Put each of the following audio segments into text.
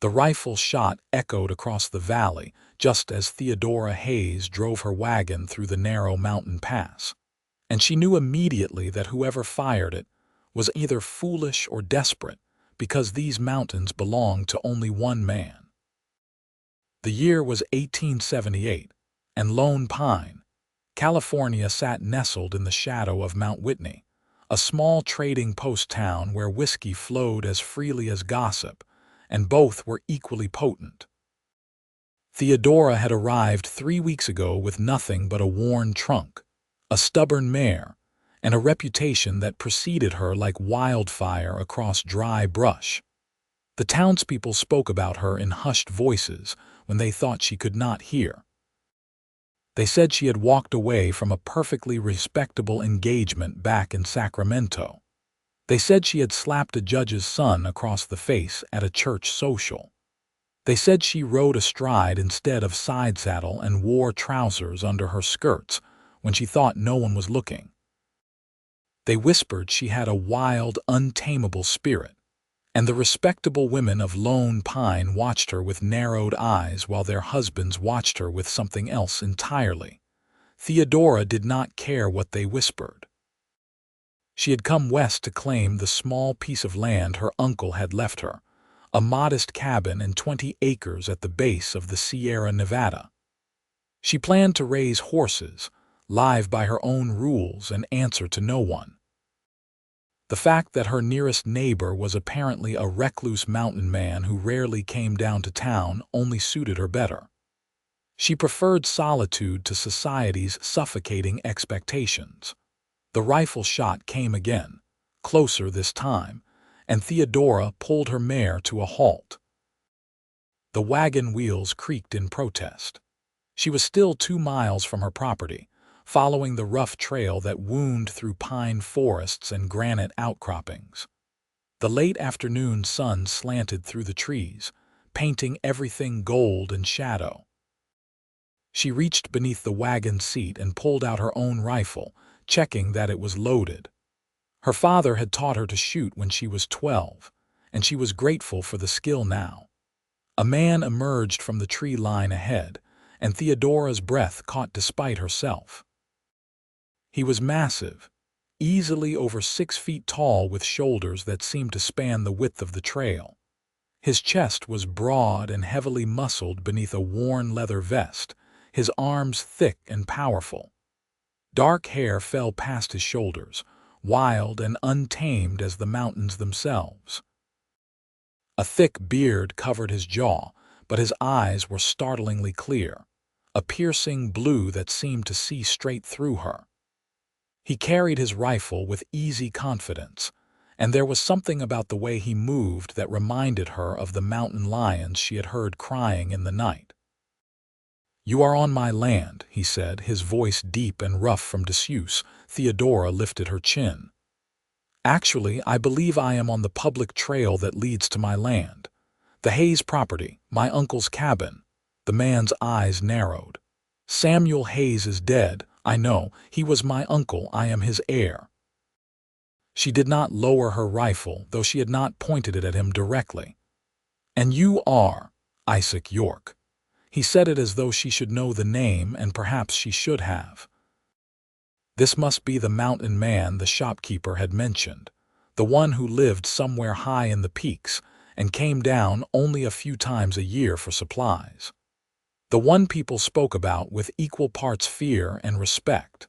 The rifle shot echoed across the valley just as Theodora Hayes drove her wagon through the narrow mountain pass, and she knew immediately that whoever fired it was either foolish or desperate, because these mountains belonged to only one man. The year was 1878, and Lone Pine, California sat nestled in the shadow of Mount Whitney, a small trading post town where whiskey flowed as freely as gossip, and both were equally potent. Theodora had arrived 3 weeks ago with nothing but a worn trunk, a stubborn mare, and a reputation that preceded her like wildfire across dry brush. The townspeople spoke about her in hushed voices when they thought she could not hear. They said she had walked away from a perfectly respectable engagement back in Sacramento. They said she had slapped a judge's son across the face at a church social. They said she rode astride instead of side saddle and wore trousers under her skirts when she thought no one was looking. They whispered she had a wild, untamable spirit, and the respectable women of Lone Pine watched her with narrowed eyes while their husbands watched her with something else entirely. Theodora did not care what they whispered. She had come west to claim the small piece of land her uncle had left her, a modest cabin and 20 acres at the base of the Sierra Nevada. She planned to raise horses, live by her own rules and answer to no one. The fact that her nearest neighbor was apparently a recluse mountain man who rarely came down to town only suited her better. She preferred solitude to society's suffocating expectations. The rifle shot came again, closer this time, and Theodora pulled her mare to a halt. The wagon wheels creaked in protest. She was still 2 miles from her property, following the rough trail that wound through pine forests and granite outcroppings. The late afternoon sun slanted through the trees, painting everything gold and shadow. She reached beneath the wagon seat and pulled out her own rifle, checking that it was loaded. Her father had taught her to shoot when she was 12, and she was grateful for the skill now. A man emerged from the tree line ahead, and Theodora's breath caught despite herself. He was massive, easily over 6 feet tall with shoulders that seemed to span the width of the trail. His chest was broad and heavily muscled beneath a worn leather vest, his arms thick and powerful. Dark hair fell past his shoulders, wild and untamed as the mountains themselves. A thick beard covered his jaw, but his eyes were startlingly clear, a piercing blue that seemed to see straight through her. He carried his rifle with easy confidence, and there was something about the way he moved that reminded her of the mountain lions she had heard crying in the night. "You are on my land," he said, his voice deep and rough from disuse. Theodora lifted her chin. "Actually, I believe I am on the public trail that leads to my land. The Hayes property, my uncle's cabin." The man's eyes narrowed. "Samuel Hayes is dead. I know. He was my uncle. I am his heir." She did not lower her rifle, though she had not pointed it at him directly. "And you are Isaac York." He said it as though she should know the name, and perhaps she should have. This must be the mountain man the shopkeeper had mentioned, the one who lived somewhere high in the peaks and came down only a few times a year for supplies. The one people spoke about with equal parts fear and respect.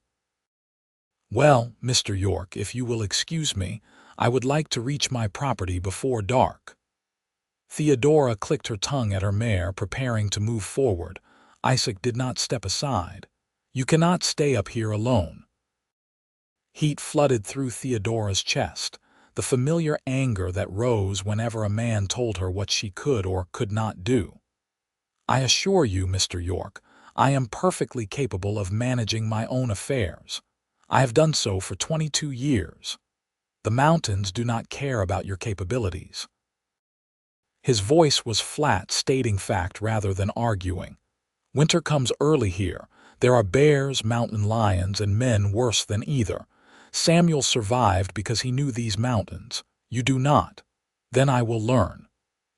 "Well, Mr. York, if you will excuse me, I would like to reach my property before dark." Theodora clicked her tongue at her mare, preparing to move forward. Isaac did not step aside. "You cannot stay up here alone." Heat flooded through Theodora's chest, the familiar anger that rose whenever a man told her what she could or could not do. "I assure you, Mr. York, I am perfectly capable of managing my own affairs. I have done so for 22 years. The mountains do not care about your capabilities." His voice was flat, stating fact rather than arguing. "Winter comes early here. There are bears, mountain lions, and men worse than either. Samuel survived because he knew these mountains. You do not. Then I will learn."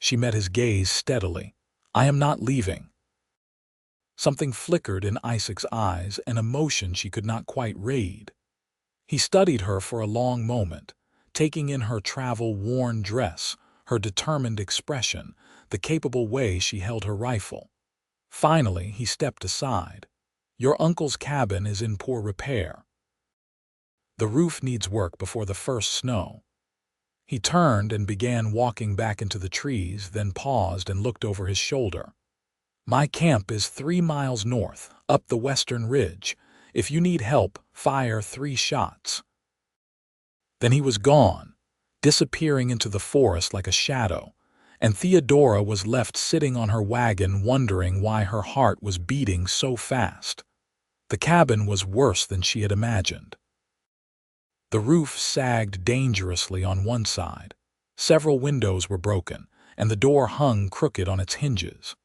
She met his gaze steadily. "I am not leaving." Something flickered in Isaac's eyes, an emotion she could not quite read. He studied her for a long moment, taking in her travel-worn dress, her determined expression, the capable way she held her rifle. Finally, he stepped aside. "Your uncle's cabin is in poor repair. The roof needs work before the first snow." He turned and began walking back into the trees, then paused and looked over his shoulder. "My camp is 3 miles north, up the western ridge. If you need help, fire 3 shots." Then he was gone, disappearing into the forest like a shadow, and Theodora was left sitting on her wagon wondering why her heart was beating so fast. The cabin was worse than she had imagined. The roof sagged dangerously on one side. Several windows were broken, and the door hung crooked on its hinges.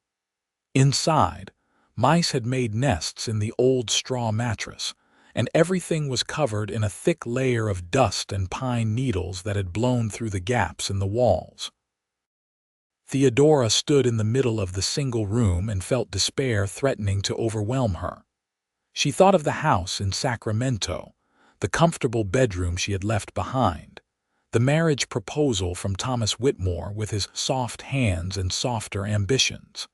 Inside, mice had made nests in the old straw mattress, and everything was covered in a thick layer of dust and pine needles that had blown through the gaps in the walls. Theodora stood in the middle of the single room and felt despair threatening to overwhelm her. She thought of the house in Sacramento, the comfortable bedroom she had left behind, the marriage proposal from Thomas Whitmore with his soft hands and softer ambitions.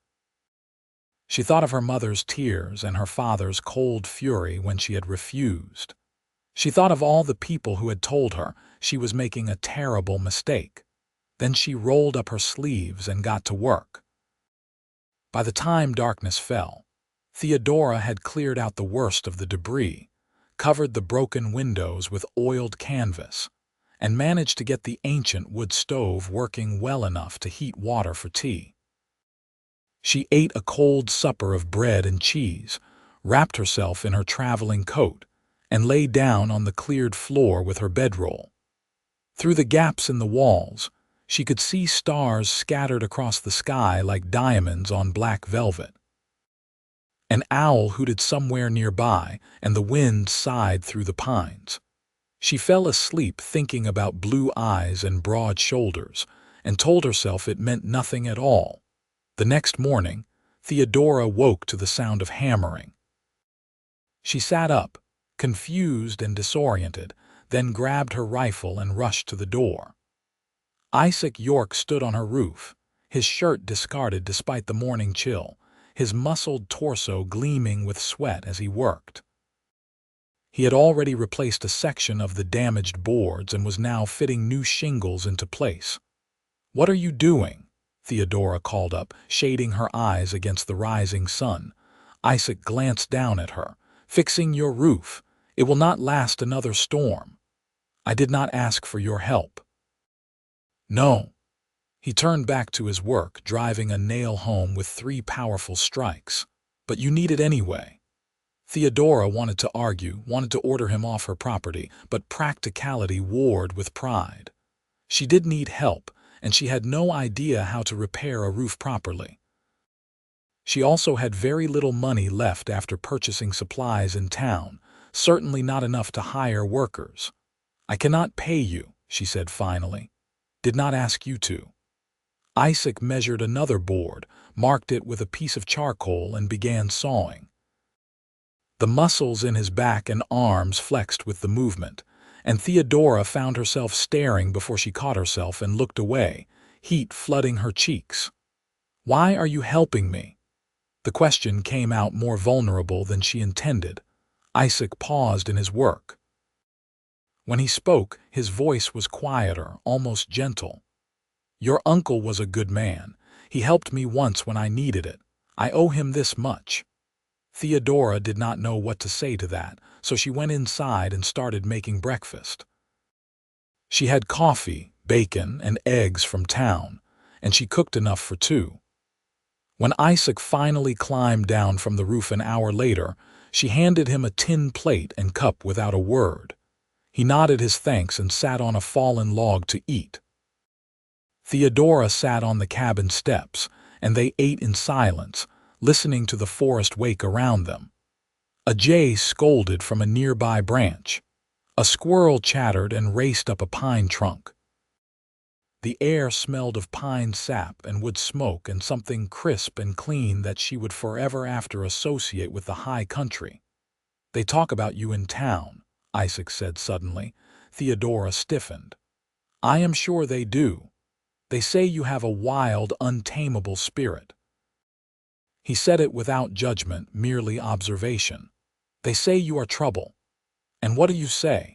She thought of her mother's tears and her father's cold fury when she had refused. She thought of all the people who had told her she was making a terrible mistake. Then she rolled up her sleeves and got to work. By the time darkness fell, Theodora had cleared out the worst of the debris, covered the broken windows with oiled canvas, and managed to get the ancient wood stove working well enough to heat water for tea. She ate a cold supper of bread and cheese, wrapped herself in her traveling coat, and lay down on the cleared floor with her bedroll. Through the gaps in the walls, she could see stars scattered across the sky like diamonds on black velvet. An owl hooted somewhere nearby, and the wind sighed through the pines. She fell asleep thinking about blue eyes and broad shoulders, and told herself it meant nothing at all. The next morning, Theodora woke to the sound of hammering. She sat up, confused and disoriented, then grabbed her rifle and rushed to the door. Isaac York stood on her roof, his shirt discarded despite the morning chill, his muscled torso gleaming with sweat as he worked. He had already replaced a section of the damaged boards and was now fitting new shingles into place. "What are you doing?" Theodora called up, shading her eyes against the rising sun. Isaac glanced down at her. "Fixing your roof. It will not last another storm." "I did not ask for your help." "No." He turned back to his work, driving a nail home with 3 powerful strikes. "But you need it anyway." Theodora wanted to argue, wanted to order him off her property, but practicality warred with pride. She did need help, and she had no idea how to repair a roof properly. She also had very little money left after purchasing supplies in town, certainly not enough to hire workers. "I cannot pay you," she said finally. "Did not ask you to." Isaac measured another board, marked it with a piece of charcoal, and began sawing. The muscles in his back and arms flexed with the movement, and Theodora found herself staring before she caught herself and looked away, heat flooding her cheeks. "Why are you helping me?" The question came out more vulnerable than she intended. Isaac paused in his work. When he spoke, his voice was quieter, almost gentle. "Your uncle was a good man. He helped me once when I needed it. I owe him this much." Theodora did not know what to say to that, so she went inside and started making breakfast. She had coffee, bacon, and eggs from town, and she cooked enough for 2. When Isaac finally climbed down from the roof an hour later, she handed him a tin plate and cup without a word. He nodded his thanks and sat on a fallen log to eat. Theodora sat on the cabin steps, and they ate in silence, listening to the forest wake around them. A jay scolded from a nearby branch. A squirrel chattered and raced up a pine trunk. The air smelled of pine sap and wood smoke and something crisp and clean that she would forever after associate with the high country. "They talk about you in town," Isaac said suddenly. Theodora stiffened. "I am sure they do. They say you have a wild, untamable spirit." He said it without judgment, merely observation. "They say you are trouble. And what do you say?"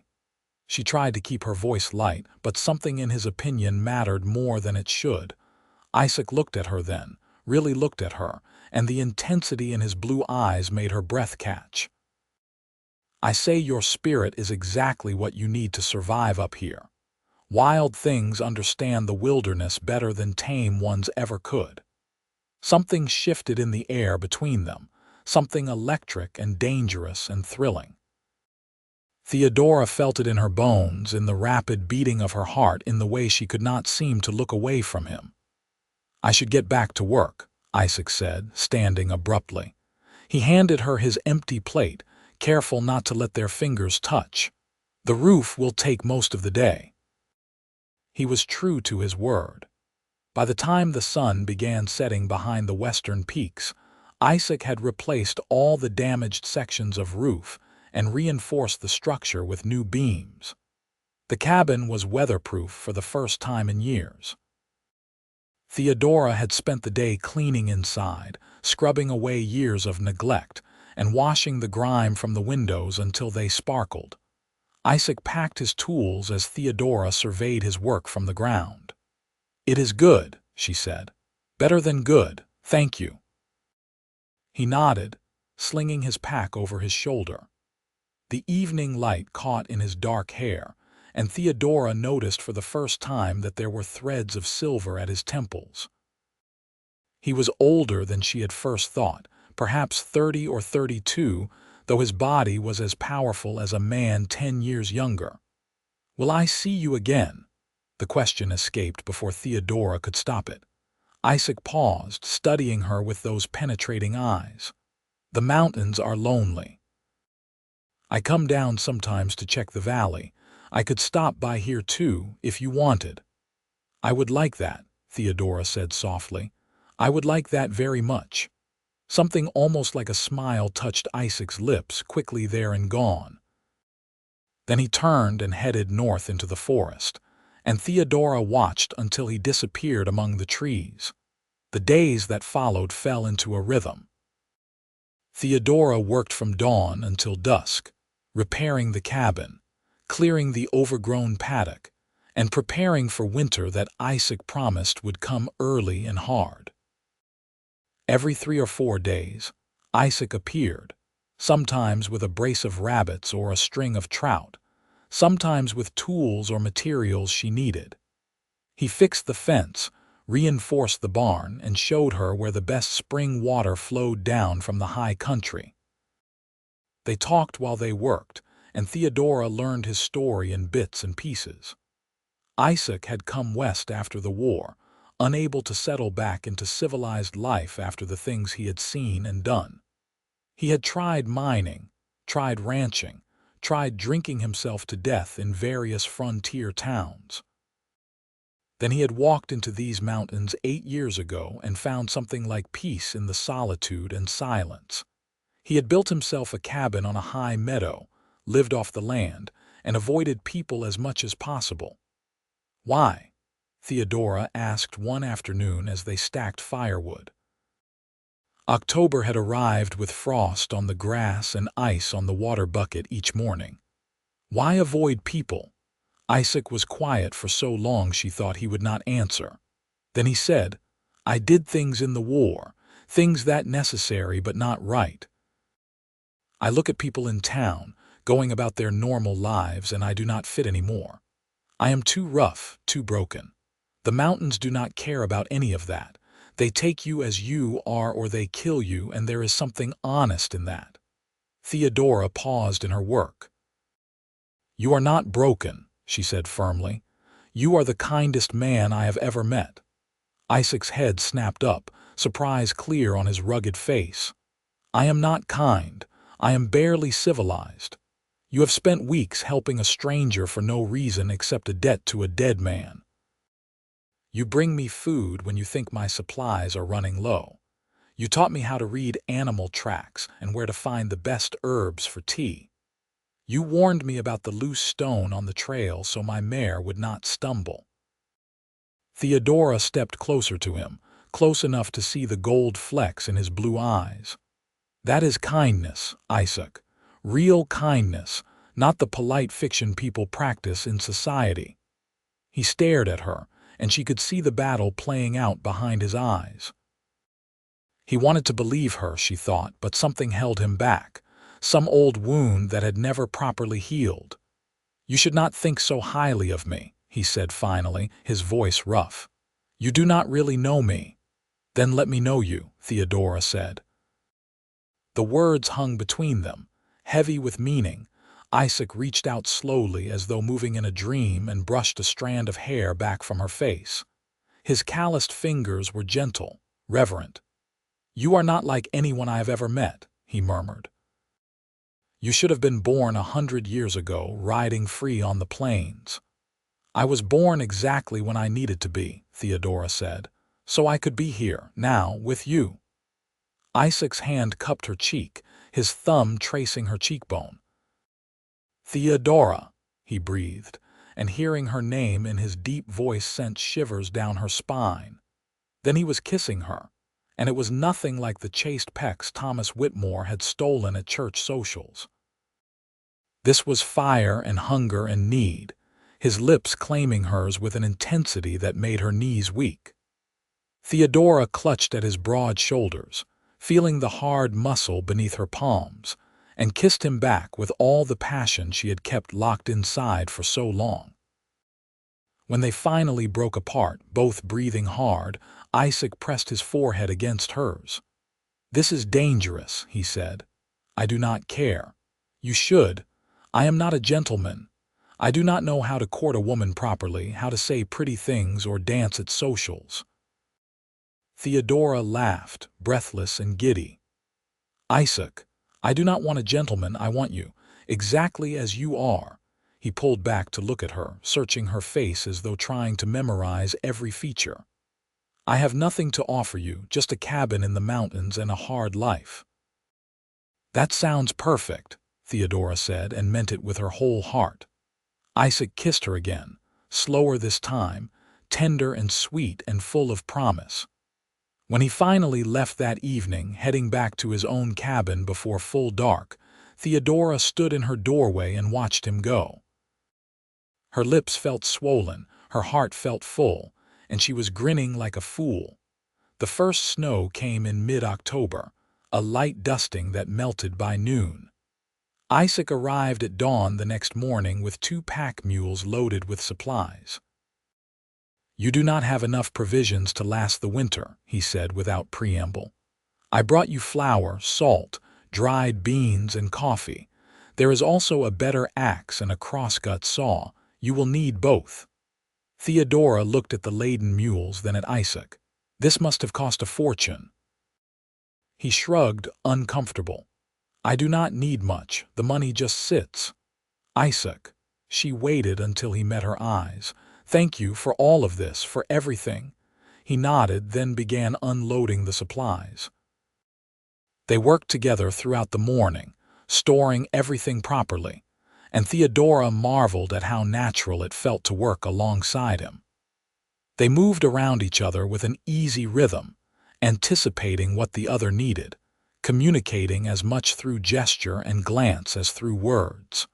She tried to keep her voice light, but something in his opinion mattered more than it should. Isaac looked at her then, really looked at her, and the intensity in his blue eyes made her breath catch. "I say your spirit is exactly what you need to survive up here. Wild things understand the wilderness better than tame ones ever could." Something shifted in the air between them, something electric and dangerous and thrilling. Theodora felt it in her bones, in the rapid beating of her heart, in the way she could not seem to look away from him. "I should get back to work," Isaac said, standing abruptly. He handed her his empty plate, careful not to let their fingers touch. "The roof will take most of the day." He was true to his word. By the time the sun began setting behind the western peaks, Isaac had replaced all the damaged sections of roof and reinforced the structure with new beams. The cabin was weatherproof for the first time in years. Theodora had spent the day cleaning inside, scrubbing away years of neglect, and washing the grime from the windows until they sparkled. Isaac packed his tools as Theodora surveyed his work from the ground. "It is good," she said. "Better than good, thank you." He nodded, slinging his pack over his shoulder. The evening light caught in his dark hair, and Theodora noticed for the first time that there were threads of silver at his temples. He was older than she had first thought, perhaps 30 or 32, though his body was as powerful as a man 10 years younger. "Will I see you again?" The question escaped before Theodora could stop it. Isaac paused, studying her with those penetrating eyes. "The mountains are lonely. I come down sometimes to check the valley. I could stop by here too, if you wanted." "I would like that," Theodora said softly. "I would like that very much." Something almost like a smile touched Isaac's lips, quickly there and gone. Then he turned and headed north into the forest, and Theodora watched until he disappeared among the trees. The days that followed fell into a rhythm. Theodora worked from dawn until dusk, repairing the cabin, clearing the overgrown paddock, and preparing for winter that Isaac promised would come early and hard. Every 3 or 4 days, Isaac appeared, sometimes with a brace of rabbits or a string of trout, sometimes with tools or materials she needed. He fixed the fence, reinforced the barn, and showed her where the best spring water flowed down from the high country. They talked while they worked, and Theodora learned his story in bits and pieces. Isaac had come west after the war, unable to settle back into civilized life after the things he had seen and done. He had tried mining, tried ranching, tried drinking himself to death in various frontier towns. Then he had walked into these mountains 8 years ago and found something like peace in the solitude and silence. He had built himself a cabin on a high meadow, lived off the land, and avoided people as much as possible. "Why?" Theodora asked one afternoon as they stacked firewood. October had arrived with frost on the grass and ice on the water bucket each morning. Why avoid people? Isaac was quiet for so long she thought he would not answer. Then he said, "I did things in the war, things that necessary but not right. I look at people in town, going about their normal lives, and I do not fit anymore. I am too rough, too broken. The mountains do not care about any of that. They take you as you are or they kill you, and there is something honest in that." Theodora paused in her work. "You are not broken," she said firmly. "You are the kindest man I have ever met." Isaac's head snapped up, surprise clear on his rugged face. "I am not kind. I am barely civilized. You have spent weeks helping a stranger for no reason except a debt to a dead man." You bring me food when you think my supplies are running low. You taught me how to read animal tracks and where to find the best herbs for tea. You warned me about the loose stone on the trail so my mare would not stumble. Theodora stepped closer to him, close enough to see the gold flecks in his blue eyes. That is kindness, Isaac. Real kindness, not the polite fiction people practice in society. He stared at her, and she could see the battle playing out behind his eyes. He wanted to believe her, she thought, but something held him back, some old wound that had never properly healed. You should not think so highly of me, he said finally, his voice rough. You do not really know me. Then let me know you, Theodora said. The words hung between them, heavy with meaning. Isaac reached out slowly as though moving in a dream and brushed a strand of hair back from her face. His calloused fingers were gentle, reverent. You are not like anyone I have ever met, he murmured. You should have been born 100 years ago, riding free on the plains. I was born exactly when I needed to be, Theodora said, so I could be here, now, with you. Isaac's hand cupped her cheek, his thumb tracing her cheekbone. Theodora, he breathed, and hearing her name in his deep voice sent shivers down her spine. Then he was kissing her, and it was nothing like the chaste pecks Thomas Whitmore had stolen at church socials. This was fire and hunger and need, his lips claiming hers with an intensity that made her knees weak. Theodora clutched at his broad shoulders, feeling the hard muscle beneath her palms, and kissed him back with all the passion she had kept locked inside for so long. When they finally broke apart, both breathing hard, Isaac pressed his forehead against hers. This is dangerous, he said. I do not care. You should. I am not a gentleman. I do not know how to court a woman properly, how to say pretty things or dance at socials. Theodora laughed, breathless and giddy. Isaac, I do not want a gentleman, I want you, exactly as you are. He pulled back to look at her, searching her face as though trying to memorize every feature. I have nothing to offer you, just a cabin in the mountains and a hard life. That sounds perfect, Theodora said, and meant it with her whole heart. Isaac kissed her again, slower this time, tender and sweet and full of promise. When he finally left that evening, heading back to his own cabin before full dark, Theodora stood in her doorway and watched him go. Her lips felt swollen, her heart felt full, and she was grinning like a fool. The first snow came in mid-October, a light dusting that melted by noon. Isaac arrived at dawn the next morning with 2 pack mules loaded with supplies. You do not have enough provisions to last the winter, he said without preamble. I brought you flour, salt, dried beans, and coffee. There is also a better axe and a crosscut saw. You will need both. Theodora looked at the laden mules, then at Isaac. This must have cost a fortune. He shrugged, uncomfortable. I do not need much. The money just sits. Isaac. She waited until he met her eyes. Thank you for all of this, for everything. He nodded, then began unloading the supplies. They worked together throughout the morning, storing everything properly, and Theodora marveled at how natural it felt to work alongside him. They moved around each other with an easy rhythm, anticipating what the other needed, communicating as much through gesture and glance as through words.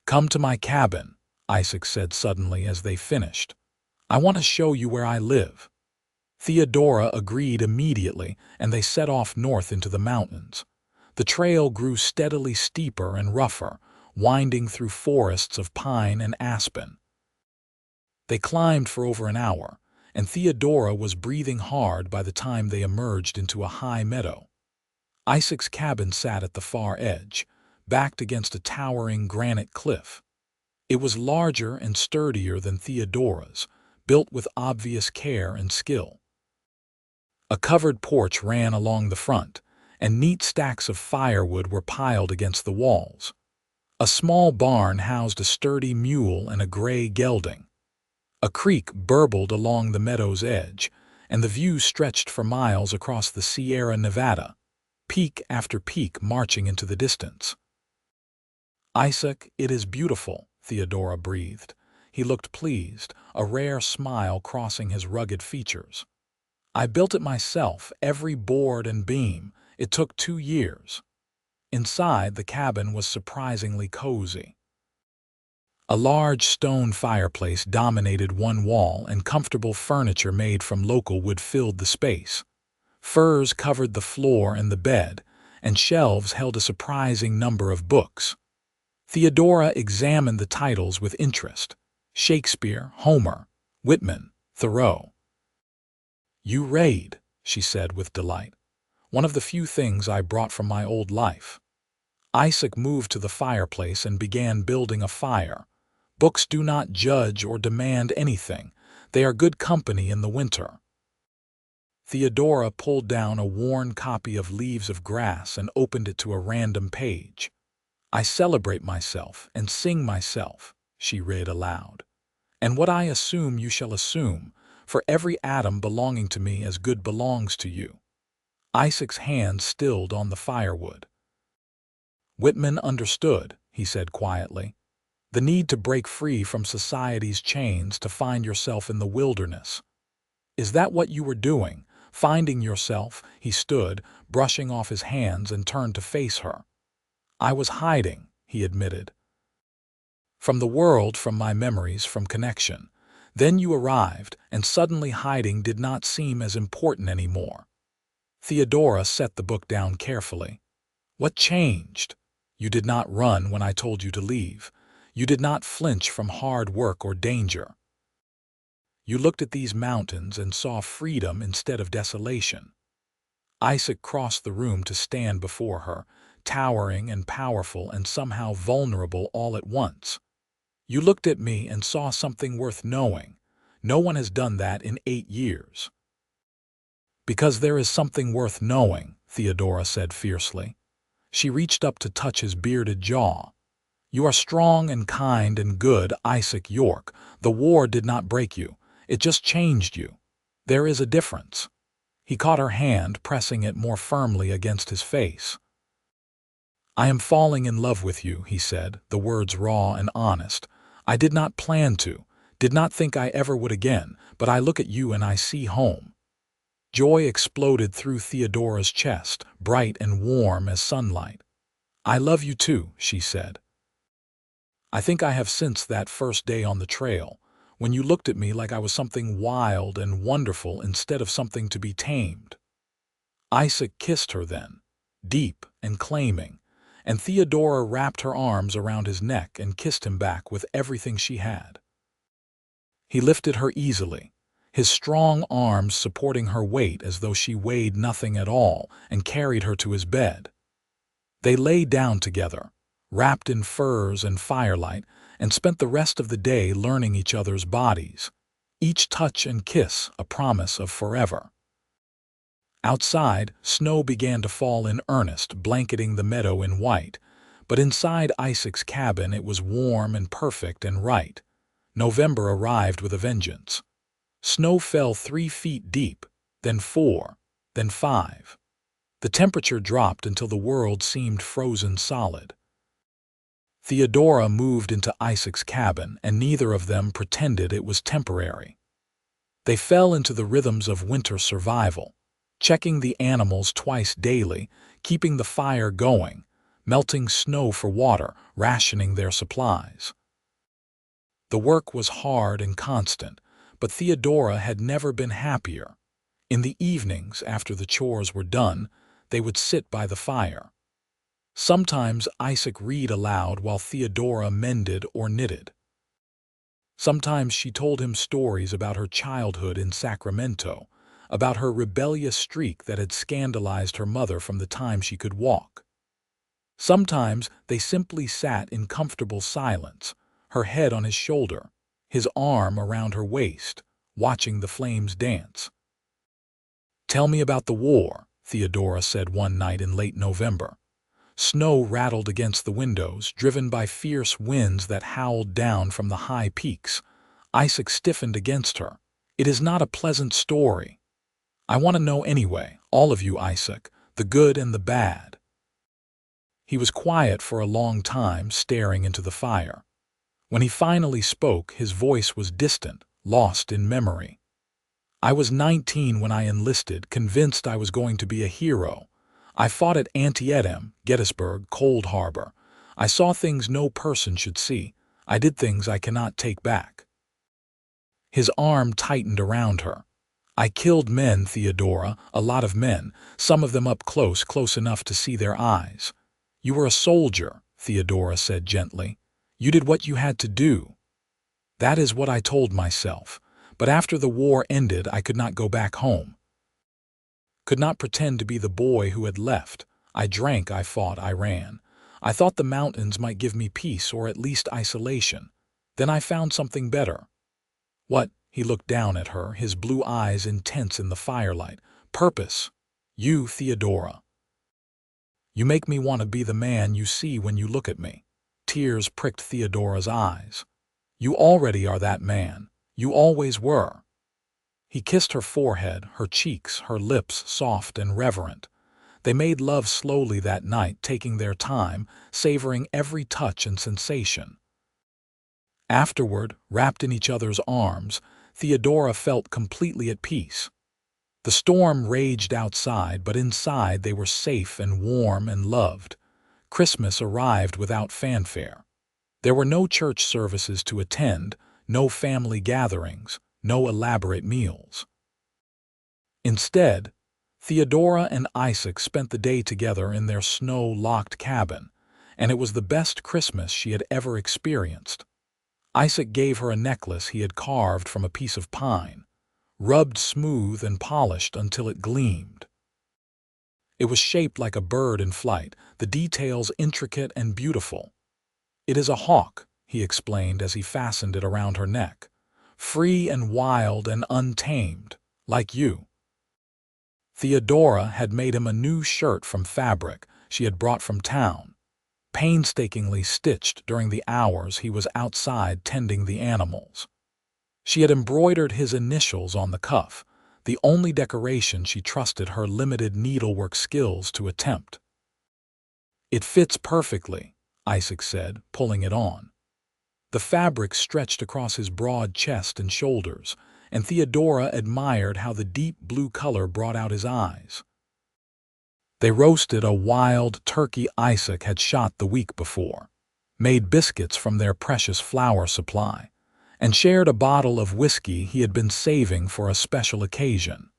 Come to my cabin, Isaac said suddenly as they finished. I want to show you where I live. Theodora agreed immediately, and they set off north into the mountains. The trail grew steadily steeper and rougher, winding through forests of pine and aspen. They climbed for over an hour, and Theodora was breathing hard by the time they emerged into a high meadow. Isaac's cabin sat at the far edge, backed against a towering granite cliff. It was larger and sturdier than Theodora's, built with obvious care and skill. A covered porch ran along the front, and neat stacks of firewood were piled against the walls. A small barn housed a sturdy mule and a gray gelding. A creek burbled along the meadow's edge, and the view stretched for miles across the Sierra Nevada, peak after peak marching into the distance. "Isaac, it is beautiful," Theodora breathed. He looked pleased, a rare smile crossing his rugged features. "I built it myself, every board and beam. It took 2 years." Inside, the cabin was surprisingly cozy. A large stone fireplace dominated one wall, and comfortable furniture made from local wood filled the space. Furs covered the floor and the bed, and shelves held a surprising number of books. Theodora examined the titles with interest: Shakespeare, Homer, Whitman, Thoreau. "You read," she said with delight. "One of the few things I brought from my old life." Isaac moved to the fireplace and began building a fire. Books do not judge or demand anything. They are good company in the winter. Theodora pulled down a worn copy of Leaves of Grass and opened it to a random page. "I celebrate myself and sing myself," she read aloud. "And what I assume you shall assume, for every atom belonging to me as good belongs to you." Isaac's hand stilled on the firewood. "Whitman understood," he said quietly, "the need to break free from society's chains to find yourself in the wilderness. Is that what you were doing, finding yourself?" He stood, brushing off his hands, and turned to face her. "I was hiding," he admitted. "From the world, from my memories, from connection. Then you arrived, and suddenly hiding did not seem as important anymore." Theodora set the book down carefully. "What changed? You did not run when I told you to leave. You did not flinch from hard work or danger. You looked at these mountains and saw freedom instead of desolation." Isaac crossed the room to stand before her, towering and powerful and somehow vulnerable all at once. "You looked at me and saw something worth knowing. No one has done that in 8 years." "Because there is something worth knowing," Theodora said fiercely. She reached up to touch his bearded jaw. "You are strong and kind and good, Isaac York. The war did not break you. It just changed you. There is a difference." He caught her hand, pressing it more firmly against his face. "I am falling in love with you," he said, the words raw and honest. "I did not plan to, did not think I ever would again, but I look at you and I see home." Joy exploded through Theodora's chest, bright and warm as sunlight. "I love you too," she said. "I think I have since that first day on the trail, when you looked at me like I was something wild and wonderful instead of something to be tamed." Isaac kissed her then, deep and claiming, and Theodora wrapped her arms around his neck and kissed him back with everything she had. He lifted her easily, his strong arms supporting her weight as though she weighed nothing at all, and carried her to his bed. They lay down together, wrapped in furs and firelight, and spent the rest of the day learning each other's bodies, each touch and kiss a promise of forever. Outside, snow began to fall in earnest, blanketing the meadow in white, but inside Isaac's cabin it was warm and perfect and right. November arrived with a vengeance. Snow fell 3 feet deep, then 4, then 5. The temperature dropped until the world seemed frozen solid. Theodora moved into Isaac's cabin, and neither of them pretended it was temporary. They fell into the rhythms of winter survival, checking the animals twice daily, keeping the fire going, melting snow for water, rationing their supplies. The work was hard and constant, but Theodora had never been happier. In the evenings, after the chores were done, they would sit by the fire. Sometimes Isaac read aloud while Theodora mended or knitted. Sometimes she told him stories about her childhood in Sacramento, about her rebellious streak that had scandalized her mother from the time she could walk. Sometimes they simply sat in comfortable silence, her head on his shoulder, his arm around her waist, watching the flames dance. "Tell me about the war," Theodora said one night in late November. Snow rattled against the windows, driven by fierce winds that howled down from the high peaks. Isaac stiffened against her. "It is not a pleasant story. I want to know anyway, all of you, Isaac, the good and the bad." He was quiet for a long time, staring into the fire. When he finally spoke, his voice was distant, lost in memory. "I was 19 when I enlisted, convinced I was going to be a hero. I fought at Antietam, Gettysburg, Cold Harbor. I saw things no person should see. I did things I cannot take back." His arm tightened around her. "I killed men, Theodora, a lot of men, some of them up close, close enough to see their eyes." "You were a soldier," Theodora said gently. "You did what you had to do." "That is what I told myself. But after the war ended, I could not go back home. Could not pretend to be the boy who had left. I drank, I fought, I ran. I thought the mountains might give me peace or at least isolation. Then I found something better." "What?" He looked down at her, his blue eyes intense in the firelight. "Purpose. You, Theodora. You make me want to be the man you see when you look at me." Tears pricked Theodora's eyes. "You already are that man. You always were." He kissed her forehead, her cheeks, her lips soft and reverent. They made love slowly that night, taking their time, savoring every touch and sensation. Afterward, wrapped in each other's arms, Theodora felt completely at peace. The storm raged outside, but inside they were safe and warm and loved. Christmas arrived without fanfare. There were no church services to attend, no family gatherings, no elaborate meals. Instead, Theodora and Isaac spent the day together in their snow-locked cabin, and it was the best Christmas she had ever experienced. Isaac gave her a necklace he had carved from a piece of pine, rubbed smooth and polished until it gleamed. It was shaped like a bird in flight, the details intricate and beautiful. "It is a hawk," he explained as he fastened it around her neck. "Free and wild and untamed, like you." Theodora had made him a new shirt from fabric she had brought from town, painstakingly stitched during the hours he was outside tending the animals. She had embroidered his initials on the cuff, the only decoration she trusted her limited needlework skills to attempt. "It fits perfectly," Isaac said, pulling it on. The fabric stretched across his broad chest and shoulders, and Theodora admired how the deep blue color brought out his eyes. They roasted a wild turkey Isaac had shot the week before, made biscuits from their precious flour supply, and shared a bottle of whiskey he had been saving for a special occasion.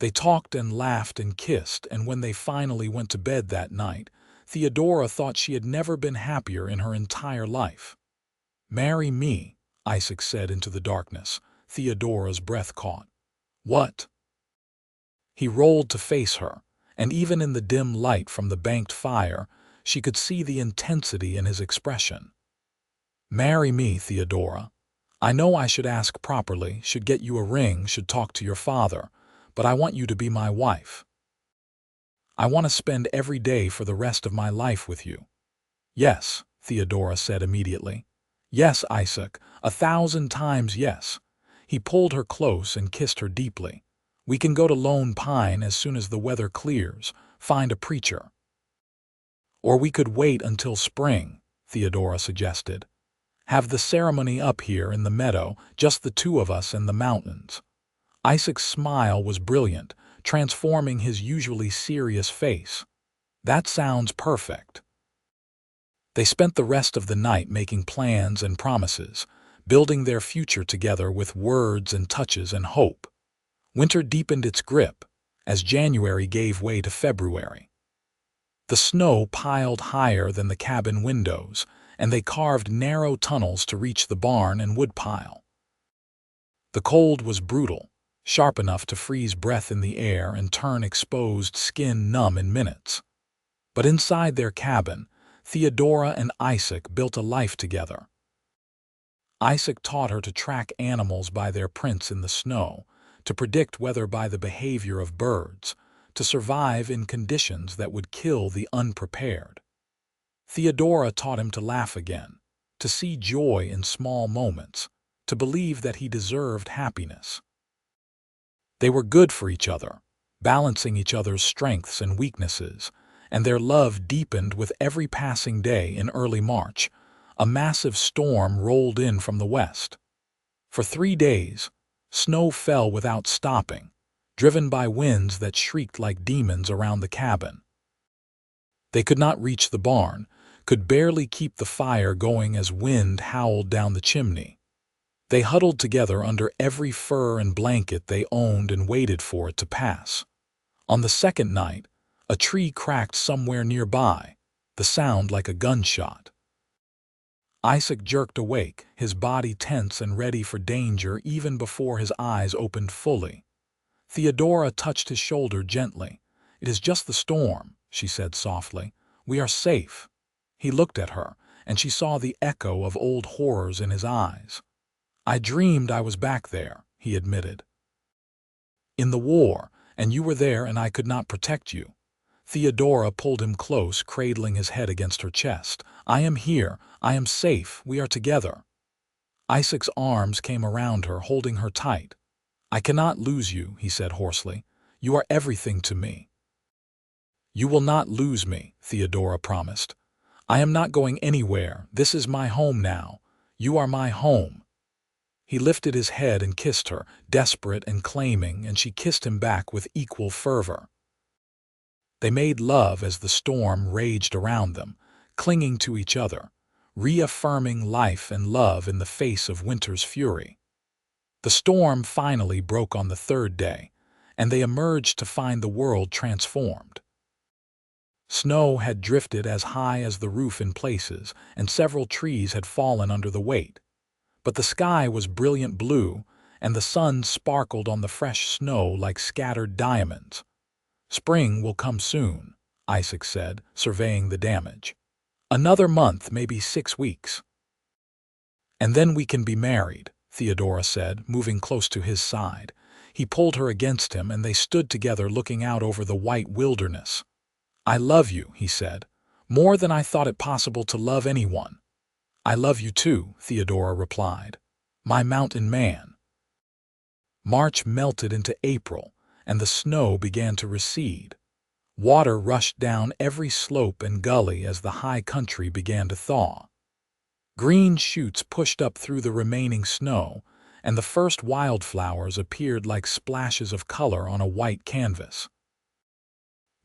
They talked and laughed and kissed, and when they finally went to bed that night, Theodora thought she had never been happier in her entire life. "Marry me," Isaac said into the darkness. Theodora's breath caught. "What?" He rolled to face her, and even in the dim light from the banked fire, she could see the intensity in his expression. "Marry me, Theodora. I know I should ask properly, should get you a ring, should talk to your father, but I want you to be my wife. I want to spend every day for the rest of my life with you." "Yes," Theodora said immediately. "Yes, Isaac, 1,000 times yes." He pulled her close and kissed her deeply. "We can go to Lone Pine as soon as the weather clears, find a preacher." "Or we could wait until spring," Theodora suggested. "Have the ceremony up here in the meadow, just the two of us and the mountains." Isaac's smile was brilliant, transforming his usually serious face. "That sounds perfect." They spent the rest of the night making plans and promises, building their future together with words and touches and hope. Winter deepened its grip as January gave way to February. The snow piled higher than the cabin windows, and they carved narrow tunnels to reach the barn and woodpile. The cold was brutal, sharp enough to freeze breath in the air and turn exposed skin numb in minutes. But inside their cabin, Theodora and Isaac built a life together. Isaac taught her to track animals by their prints in the snow, to predict weather by the behavior of birds, to survive in conditions that would kill the unprepared. Theodora taught him to laugh again, to see joy in small moments, to believe that he deserved happiness. They were good for each other, balancing each other's strengths and weaknesses, and their love deepened with every passing day. In early March, a massive storm rolled in from the west. For 3 days, snow fell without stopping, driven by winds that shrieked like demons around the cabin. They could not reach the barn, could barely keep the fire going as wind howled down the chimney. They huddled together under every fur and blanket they owned and waited for it to pass. On the second night, a tree cracked somewhere nearby, the sound like a gunshot. Isaac jerked awake, his body tense and ready for danger even before his eyes opened fully. Theodora touched his shoulder gently. "It is just the storm," she said softly. "We are safe." He looked at her, and she saw the echo of old horrors in his eyes. "I dreamed I was back there," he admitted. "In the war, and you were there and I could not protect you." Theodora pulled him close, cradling his head against her chest. "I am here. I am safe. We are together." Isaac's arms came around her, holding her tight. "I cannot lose you," he said hoarsely. "You are everything to me." "You will not lose me," Theodora promised. "I am not going anywhere. This is my home now. You are my home." He lifted his head and kissed her, desperate and claiming, and she kissed him back with equal fervor. They made love as the storm raged around them, clinging to each other, reaffirming life and love in the face of winter's fury. The storm finally broke on the third day, and they emerged to find the world transformed. Snow had drifted as high as the roof in places, and several trees had fallen under the weight. But the sky was brilliant blue, and the sun sparkled on the fresh snow like scattered diamonds. "Spring will come soon," Isaac said, surveying the damage. "Another month, maybe 6 weeks. And then we can be married," Theodora said, moving close to his side. He pulled her against him, and they stood together looking out over the white wilderness. "I love you," he said, "more than I thought it possible to love anyone." "I love you too," Theodora replied. "My mountain man." March melted into April, and the snow began to recede. Water rushed down every slope and gully as the high country began to thaw. Green shoots pushed up through the remaining snow, and the first wildflowers appeared like splashes of color on a white canvas.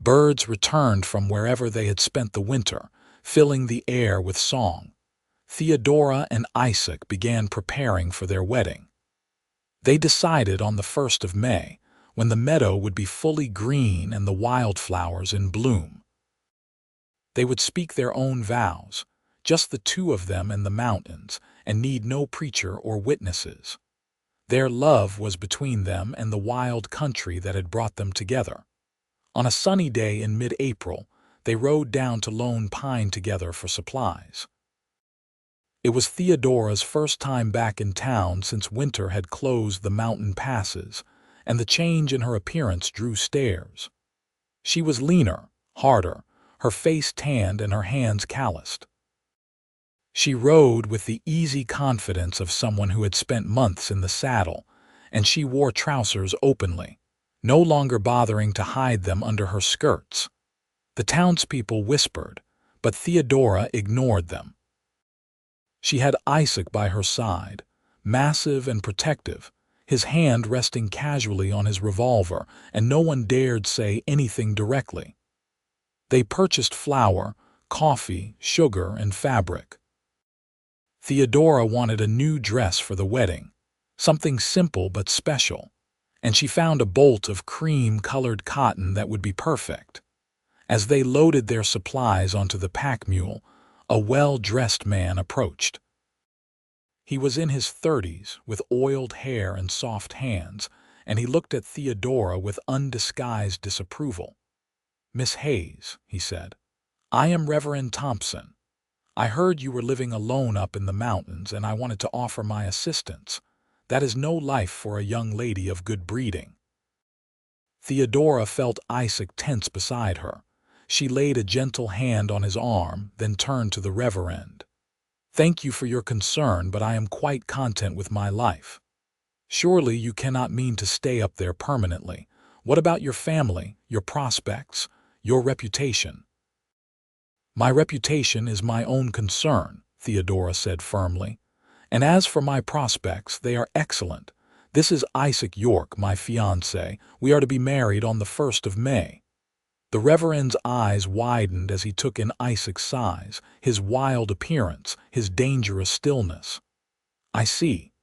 Birds returned from wherever they had spent the winter, filling the air with song. Theodora and Isaac began preparing for their wedding. They decided on the 1st of May, when the meadow would be fully green and the wildflowers in bloom. They would speak their own vows, just the two of them and the mountains, and need no preacher or witnesses. Their love was between them and the wild country that had brought them together. On a sunny day in mid-April, they rode down to Lone Pine together for supplies. It was Theodora's first time back in town since winter had closed the mountain passes, and the change in her appearance drew stares. She was leaner, harder, her face tanned and her hands calloused. She rode with the easy confidence of someone who had spent months in the saddle, and she wore trousers openly, no longer bothering to hide them under her skirts. The townspeople whispered, but Theodora ignored them. She had Isaac by her side, massive and protective, his hand resting casually on his revolver, and no one dared say anything directly. They purchased flour, coffee, sugar, and fabric. Theodora wanted a new dress for the wedding, something simple but special, and she found a bolt of cream-colored cotton that would be perfect. As they loaded their supplies onto the pack mule, a well-dressed man approached. He was in his 30s, with oiled hair and soft hands, and he looked at Theodora with undisguised disapproval. "Miss Hayes," he said, "I am Reverend Thompson. I heard you were living alone up in the mountains, and I wanted to offer my assistance. That is no life for a young lady of good breeding." Theodora felt Isaac tense beside her. She laid a gentle hand on his arm, then turned to the Reverend. Thank you for your concern, but I am quite content with my life. Surely you cannot mean to stay up there permanently. What about your family, your prospects, your reputation? My reputation is my own concern, Theodora said firmly. And as for my prospects, they are excellent. This is Isaac York, my fiancé. We are to be married on the 1st of May. The Reverend's eyes widened as he took in Isaac's size, his wild appearance, his dangerous stillness. I see.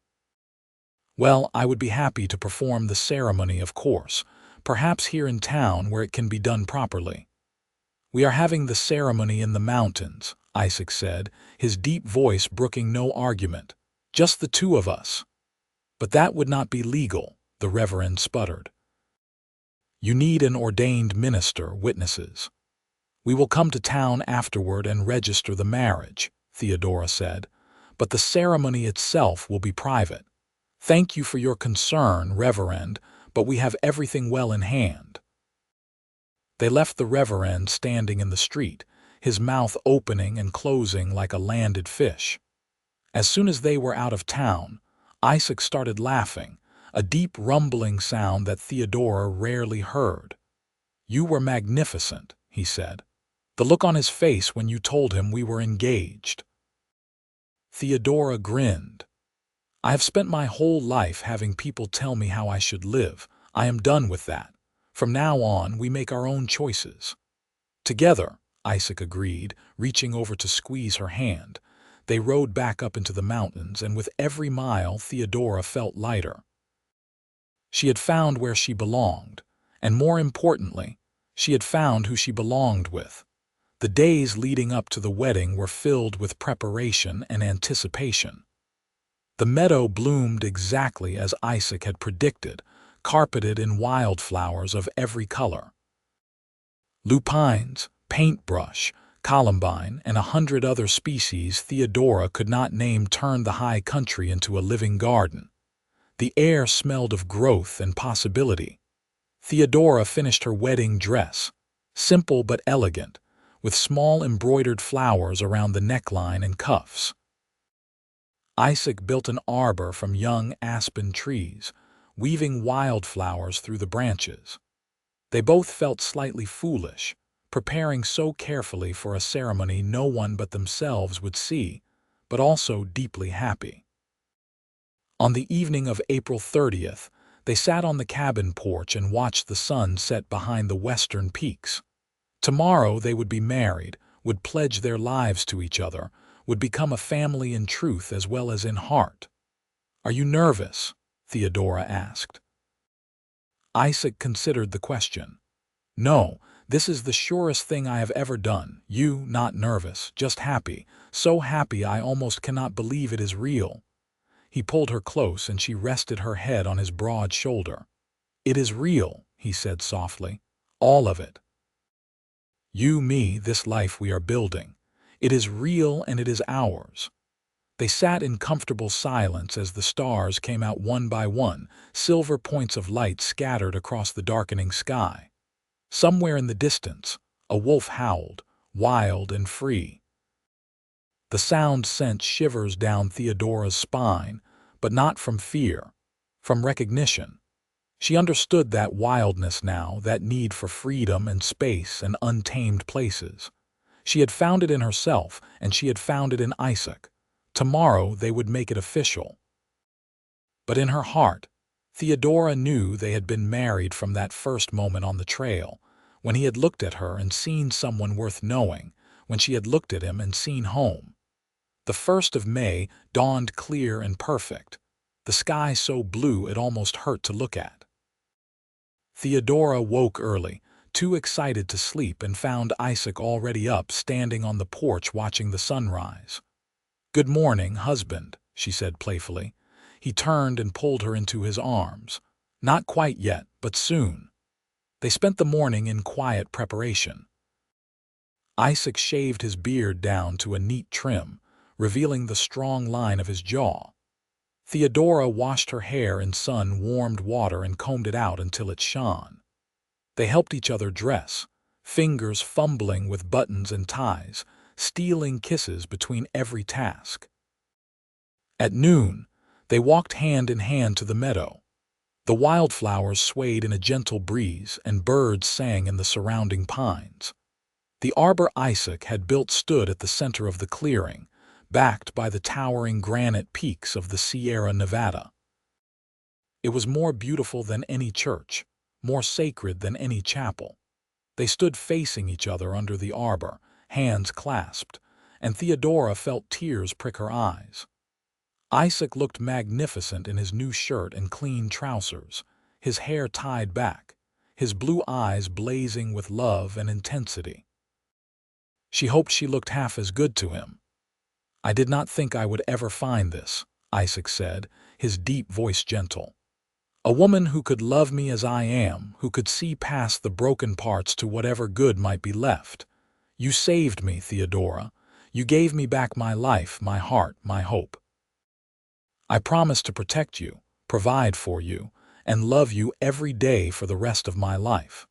Well, I would be happy to perform the ceremony, of course, perhaps here in town where it can be done properly. We are having the ceremony in the mountains, Isaac said, his deep voice brooking no argument. Just the two of us. But that would not be legal, the Reverend sputtered. You need an ordained minister, witnesses. We will come to town afterward and register the marriage, Theodora said, but the ceremony itself will be private. Thank you for your concern, Reverend, but we have everything well in hand. They left the Reverend standing in the street, his mouth opening and closing like a landed fish. As soon as they were out of town, Isaac started laughing, a deep rumbling sound that Theodora rarely heard. You were magnificent, he said. The look on his face when you told him we were engaged. Theodora grinned. I have spent my whole life having people tell me how I should live. I am done with that. From now on, we make our own choices. Together, Isaac agreed, reaching over to squeeze her hand. They rode back up into the mountains, and with every mile, Theodora felt lighter. She had found where she belonged, and more importantly, she had found who she belonged with. The days leading up to the wedding were filled with preparation and anticipation. The meadow bloomed exactly as Isaac had predicted, carpeted in wildflowers of every color. Lupines, paintbrush, columbine, and 100 other species Theodora could not name turned the high country into a living garden. The air smelled of growth and possibility. Theodora finished her wedding dress, simple but elegant, with small embroidered flowers around the neckline and cuffs. Isaac built an arbor from young aspen trees, weaving wildflowers through the branches. They both felt slightly foolish, preparing so carefully for a ceremony no one but themselves would see, but also deeply happy. On the evening of April 30th, they sat on the cabin porch and watched the sun set behind the western peaks. Tomorrow they would be married, would pledge their lives to each other, would become a family in truth as well as in heart. Are you nervous? Theodora asked. Isaac considered the question. No, this is the surest thing I have ever done. You, not nervous, just happy. So happy I almost cannot believe it is real. He pulled her close and she rested her head on his broad shoulder. It is real, he said softly. All of it. You, me, this life we are building. It is real and it is ours. They sat in comfortable silence as the stars came out one by one, silver points of light scattered across the darkening sky. Somewhere in the distance, a wolf howled, wild and free. The sound sent shivers down Theodora's spine, but not from fear, from recognition. She understood that wildness now, that need for freedom and space and untamed places. She had found it in herself, and she had found it in Isaac. Tomorrow they would make it official. But in her heart, Theodora knew they had been married from that first moment on the trail, when he had looked at her and seen someone worth knowing, when she had looked at him and seen home. The 1st of May dawned clear and perfect, the sky so blue it almost hurt to look at. Theodora woke early, too excited to sleep, and found Isaac already up, standing on the porch watching the sunrise. Good morning, husband, she said playfully. He turned and pulled her into his arms. Not quite yet, but soon. They spent the morning in quiet preparation. Isaac shaved his beard down to a neat trim, revealing the strong line of his jaw. Theodora washed her hair in sun-warmed water and combed it out until it shone. They helped each other dress, fingers fumbling with buttons and ties, stealing kisses between every task. At noon, they walked hand in hand to the meadow. The wildflowers swayed in a gentle breeze, and birds sang in the surrounding pines. The arbor Isaac had built stood at the center of the clearing, backed by the towering granite peaks of the Sierra Nevada. It was more beautiful than any church, more sacred than any chapel. They stood facing each other under the arbor, hands clasped, and Theodora felt tears prick her eyes. Isaac looked magnificent in his new shirt and clean trousers, his hair tied back, his blue eyes blazing with love and intensity. She hoped she looked half as good to him. "I did not think I would ever find this," Isaac said, his deep voice gentle. "A woman who could love me as I am, who could see past the broken parts to whatever good might be left. You saved me, Theodora. You gave me back my life, my heart, my hope. I promise to protect you, provide for you, and love you every day for the rest of my life.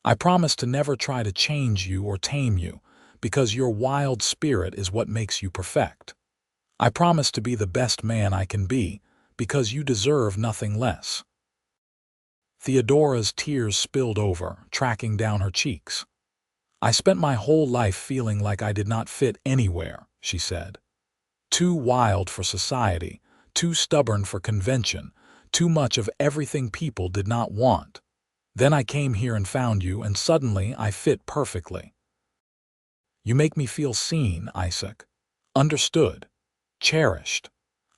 I promise to never try to change you or tame you, because your wild spirit is what makes you perfect. I promise to be the best man I can be, because you deserve nothing less." Theodora's tears spilled over, tracking down her cheeks. "I spent my whole life feeling like I did not fit anywhere," she said. "Too wild for society, too stubborn for convention, too much of everything people did not want. Then I came here and found you, and suddenly I fit perfectly. You make me feel seen, Isaac. Understood. Cherished.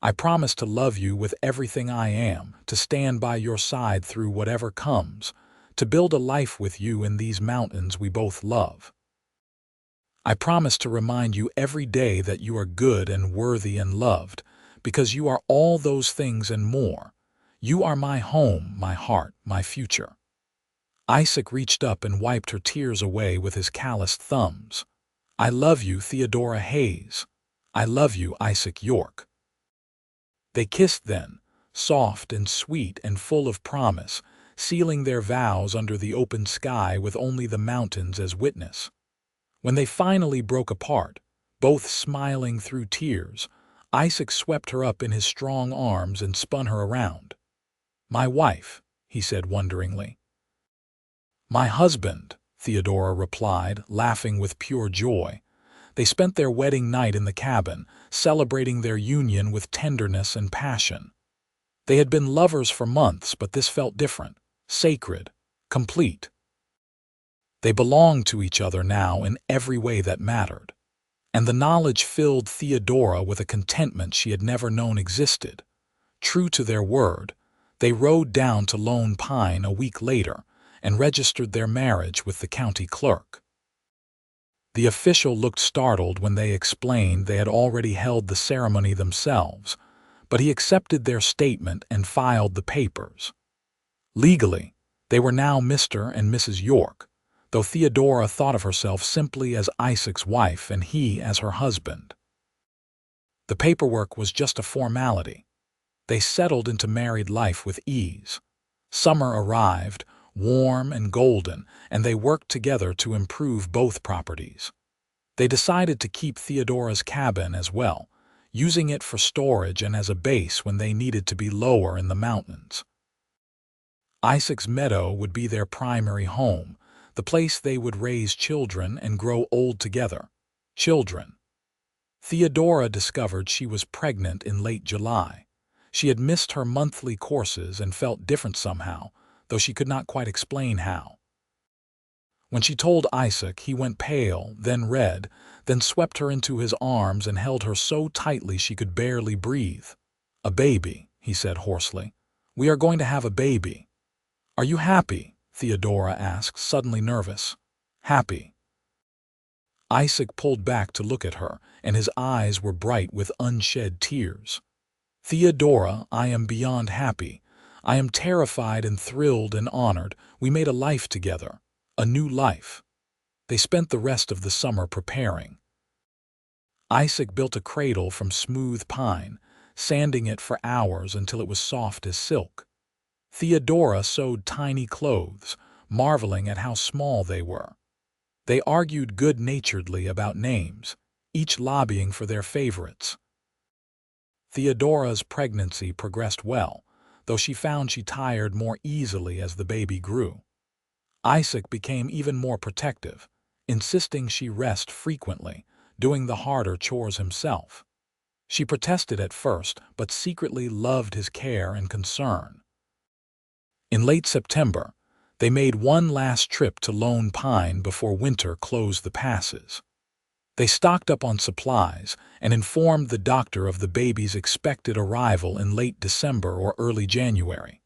I promise to love you with everything I am, to stand by your side through whatever comes, to build a life with you in these mountains we both love. I promise to remind you every day that you are good and worthy and loved, because you are all those things and more. You are my home, my heart, my future." Isaac reached up and wiped her tears away with his calloused thumbs. "I love you, Theodora Hayes. I love you, Isaac York." They kissed then, soft and sweet and full of promise, sealing their vows under the open sky with only the mountains as witness. When they finally broke apart, both smiling through tears, Isaac swept her up in his strong arms and spun her around. "My wife," he said wonderingly. "My husband," Theodora replied, laughing with pure joy. They spent their wedding night in the cabin, celebrating their union with tenderness and passion. They had been lovers for months, but this felt different, sacred, complete. They belonged to each other now in every way that mattered, and the knowledge filled Theodora with a contentment she had never known existed. True to their word, they rode down to Lone Pine a week later and registered their marriage with the county clerk. The official looked startled when they explained they had already held the ceremony themselves, but he accepted their statement and filed the papers. Legally, they were now Mr. and Mrs. York, though Theodora thought of herself simply as Isaac's wife and he as her husband. The paperwork was just a formality. They settled into married life with ease. Summer arrived, warm and golden, and they worked together to improve both properties. They decided to keep Theodora's cabin as well, using it for storage and as a base when they needed to be lower in the mountains. Isaac's meadow would be their primary home, the place they would raise children and grow old together. Children. Theodora discovered she was pregnant in late July. She had missed her monthly courses and felt different somehow, though she could not quite explain how. When she told Isaac, he went pale, then red, then swept her into his arms and held her so tightly she could barely breathe. "A baby," he said hoarsely. "We are going to have a baby." "Are you happy?" Theodora asked, suddenly nervous. "Happy." Isaac pulled back to look at her, and his eyes were bright with unshed tears. "Theodora, I am beyond happy. I am terrified and thrilled and honored. We made a life together. A new life." They spent the rest of the summer preparing. Isaac built a cradle from smooth pine, sanding it for hours until it was soft as silk. Theodora sewed tiny clothes, marveling at how small they were. They argued good-naturedly about names, each lobbying for their favorites. Theodora's pregnancy progressed well, though she found she tired more easily as the baby grew. Isaac became even more protective, insisting she rest frequently, doing the harder chores himself. She protested at first, but secretly loved his care and concern. In late September, they made one last trip to Lone Pine before winter closed the passes. They stocked up on supplies and informed the doctor of the baby's expected arrival in late December or early January.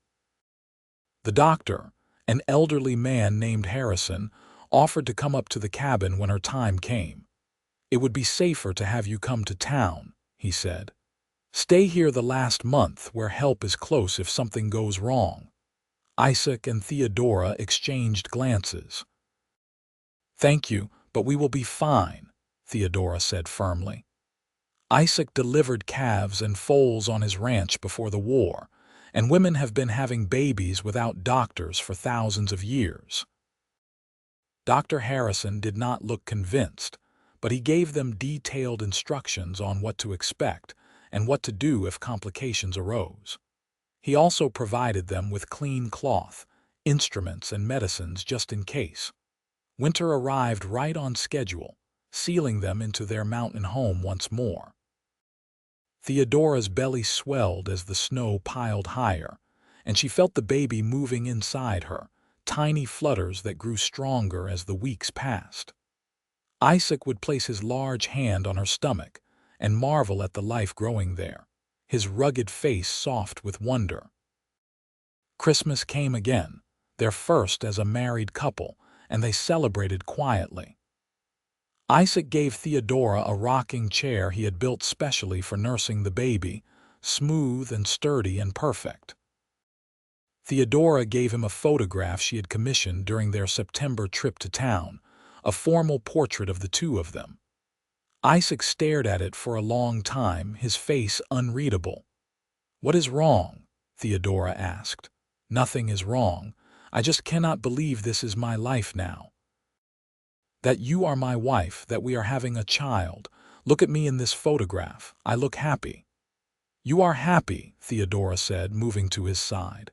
The doctor, an elderly man named Harrison, offered to come up to the cabin when her time came. "It would be safer to have you come to town," he said. "Stay here the last month where help is close if something goes wrong." Isaac and Theodora exchanged glances. "Thank you, but we will be fine," Theodora said firmly. Isaac delivered calves and foals on his ranch before the war, and women have been having babies without doctors for thousands of years. Dr. Harrison did not look convinced, but he gave them detailed instructions on what to expect and what to do if complications arose. He also provided them with clean cloth, instruments, and medicines just in case. Winter arrived right on schedule, sealing them into their mountain home once more. Theodora's belly swelled as the snow piled higher, and she felt the baby moving inside her, tiny flutters that grew stronger as the weeks passed. Isaac would place his large hand on her stomach and marvel at the life growing there, his rugged face soft with wonder. Christmas came again, their first as a married couple, and they celebrated quietly. Isaac gave Theodora a rocking chair he had built specially for nursing the baby, smooth and sturdy and perfect. Theodora gave him a photograph she had commissioned during their September trip to town, a formal portrait of the two of them. Isaac stared at it for a long time, his face unreadable. "What is wrong?" Theodora asked. "Nothing is wrong. I just cannot believe this is my life now. That you are my wife, that we are having a child. Look at me in this photograph. I look happy." "You are happy," Theodora said, moving to his side.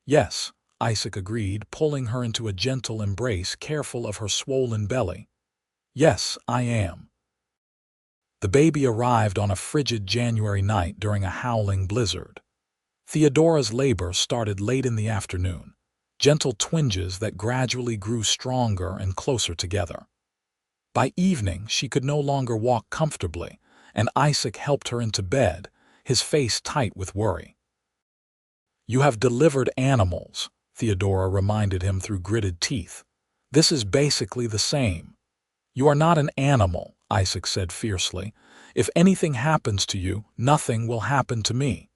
"Yes," Isaac agreed, pulling her into a gentle embrace, careful of her swollen belly. "Yes, I am." The baby arrived on a frigid January night during a howling blizzard. Theodora's labor started late in the afternoon, gentle twinges that gradually grew stronger and closer together. By evening, she could no longer walk comfortably, and Isaac helped her into bed, his face tight with worry. "You have delivered animals," Theodora reminded him through gritted teeth. "This is basically the same." "You are not an animal," Isaac said fiercely. "If anything happens to you, nothing will happen to me."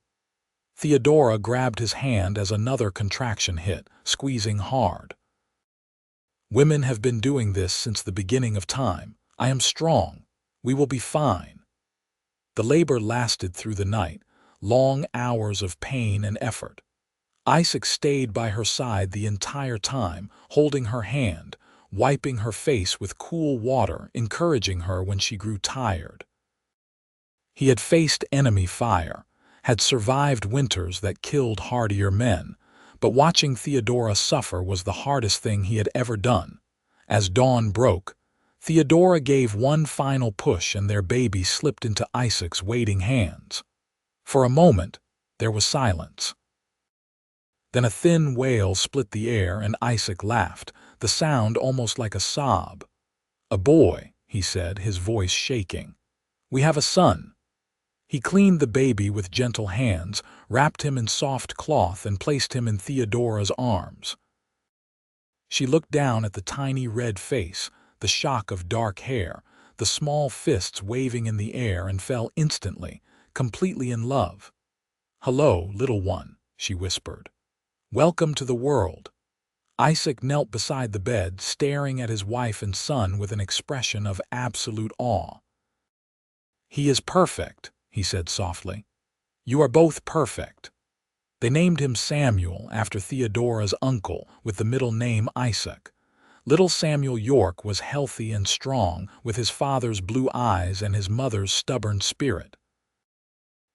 Theodora grabbed his hand as another contraction hit, squeezing hard. "Women have been doing this since the beginning of time. I am strong. We will be fine." The labor lasted through the night, long hours of pain and effort. Isaac stayed by her side the entire time, holding her hand, wiping her face with cool water, encouraging her when she grew tired. He had faced enemy fire, had survived winters that killed hardier men, but watching Theodora suffer was the hardest thing he had ever done. As dawn broke, Theodora gave one final push and their baby slipped into Isaac's waiting hands. For a moment, there was silence. Then a thin wail split the air and Isaac laughed, the sound almost like a sob. "A boy," he said, his voice shaking. "We have a son." He cleaned the baby with gentle hands, wrapped him in soft cloth, and placed him in Theodora's arms. She looked down at the tiny red face, the shock of dark hair, the small fists waving in the air, and fell instantly, completely in love. "Hello, little one," she whispered. "Welcome to the world." Isaac knelt beside the bed, staring at his wife and son with an expression of absolute awe. "He is perfect," he said softly. "You are both perfect." They named him Samuel after Theodora's uncle with the middle name Isaac. Little Samuel York was healthy and strong, with his father's blue eyes and his mother's stubborn spirit.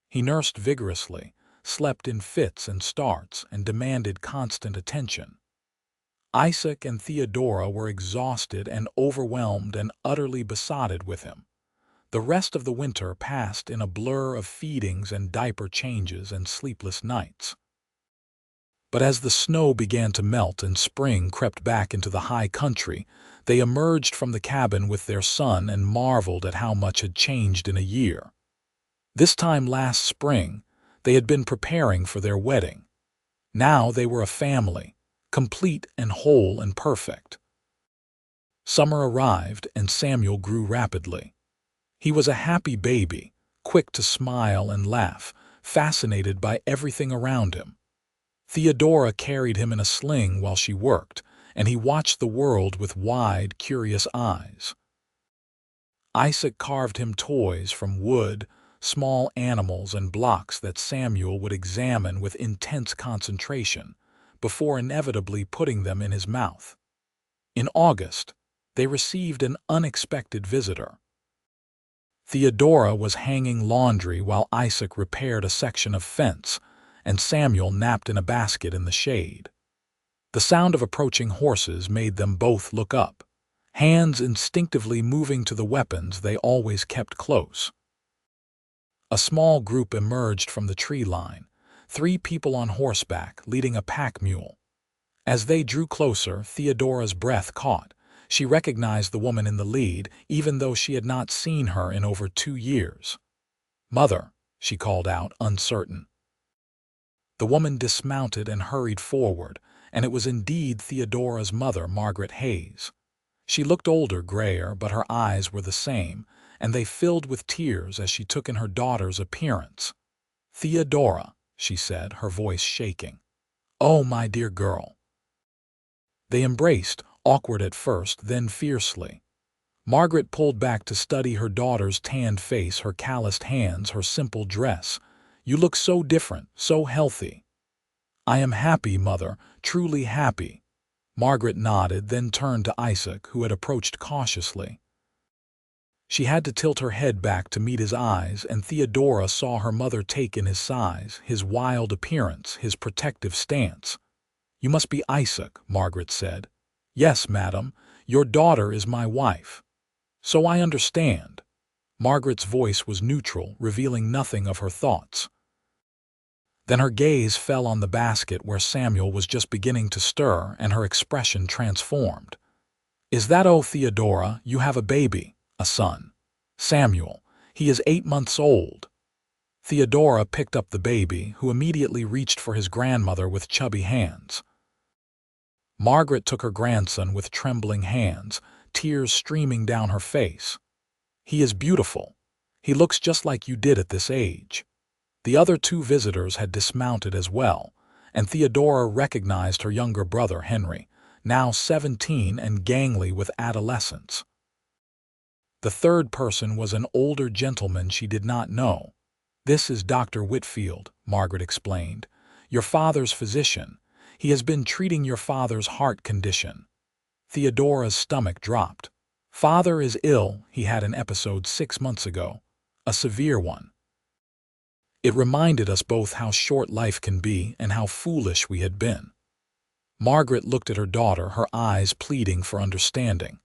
He nursed vigorously, slept in fits and starts, and demanded constant attention. Isaac and Theodora were exhausted and overwhelmed and utterly besotted with him. The rest of the winter passed in a blur of feedings and diaper changes and sleepless nights. But as the snow began to melt and spring crept back into the high country, they emerged from the cabin with their son and marveled at how much had changed in a year. This time last spring, they had been preparing for their wedding. Now they were a family, complete and whole and perfect. Summer arrived and Samuel grew rapidly. He was a happy baby, quick to smile and laugh, fascinated by everything around him. Theodora carried him in a sling while she worked, and he watched the world with wide, curious eyes. Isaac carved him toys from wood, small animals and blocks that Samuel would examine with intense concentration, before inevitably putting them in his mouth. In August, they received an unexpected visitor. Theodora was hanging laundry while Isaac repaired a section of fence, and Samuel napped in a basket in the shade. The sound of approaching horses made them both look up, hands instinctively moving to the weapons they always kept close. A small group emerged from the tree line, 3 people on horseback leading a pack mule. As they drew closer, Theodora's breath caught. She recognized the woman in the lead, even though she had not seen her in over 2 years. "Mother," she called out, uncertain. The woman dismounted and hurried forward, and it was indeed Theodora's mother, Margaret Hayes. She looked older, grayer, but her eyes were the same, and they filled with tears as she took in her daughter's appearance. "Theodora," she said, her voice shaking. "Oh, my dear girl." They embraced, awkward at first, then fiercely. Margaret pulled back to study her daughter's tanned face, her calloused hands, her simple dress. "You look so different, so healthy." "I am happy, Mother, truly happy." Margaret nodded, then turned to Isaac, who had approached cautiously. She had to tilt her head back to meet his eyes, and Theodora saw her mother take in his size, his wild appearance, his protective stance. "You must be Isaac," Margaret said. "Yes, madam, your daughter is my wife." "So I understand." Margaret's voice was neutral, revealing nothing of her thoughts. Then her gaze fell on the basket where Samuel was just beginning to stir, and her expression transformed. "Is that, oh, Theodora, you have a baby, a son. Samuel, he is 8 months old." Theodora picked up the baby, who immediately reached for his grandmother with chubby hands. Margaret took her grandson with trembling hands, tears streaming down her face. "He is beautiful. He looks just like you did at this age." The other 2 visitors had dismounted as well, and Theodora recognized her younger brother, Henry, now 17 and gangly with adolescence. The third person was an older gentleman she did not know. "This is Dr. Whitfield," Margaret explained, "your father's physician. He has been treating your father's heart condition." Theodora's stomach dropped. "Father is ill. He had an episode 6 months ago. A severe one." It reminded us both how short life can be and how foolish we had been. Margaret looked at her daughter, her eyes pleading for understanding.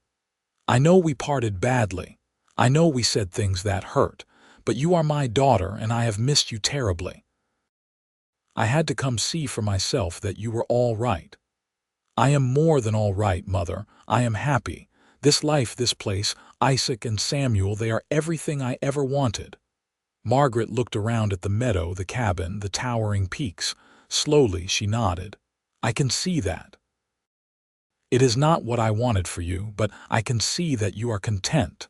"I know we parted badly. I know we said things that hurt, but you are my daughter and I have missed you terribly. I had to come see for myself that you were all right." "I am more than all right, Mother. I am happy. This life, this place, Isaac and Samuel, they are everything I ever wanted." Margaret looked around at the meadow, the cabin, the towering peaks. Slowly she nodded. "I can see that. It is not what I wanted for you, but I can see that you are content.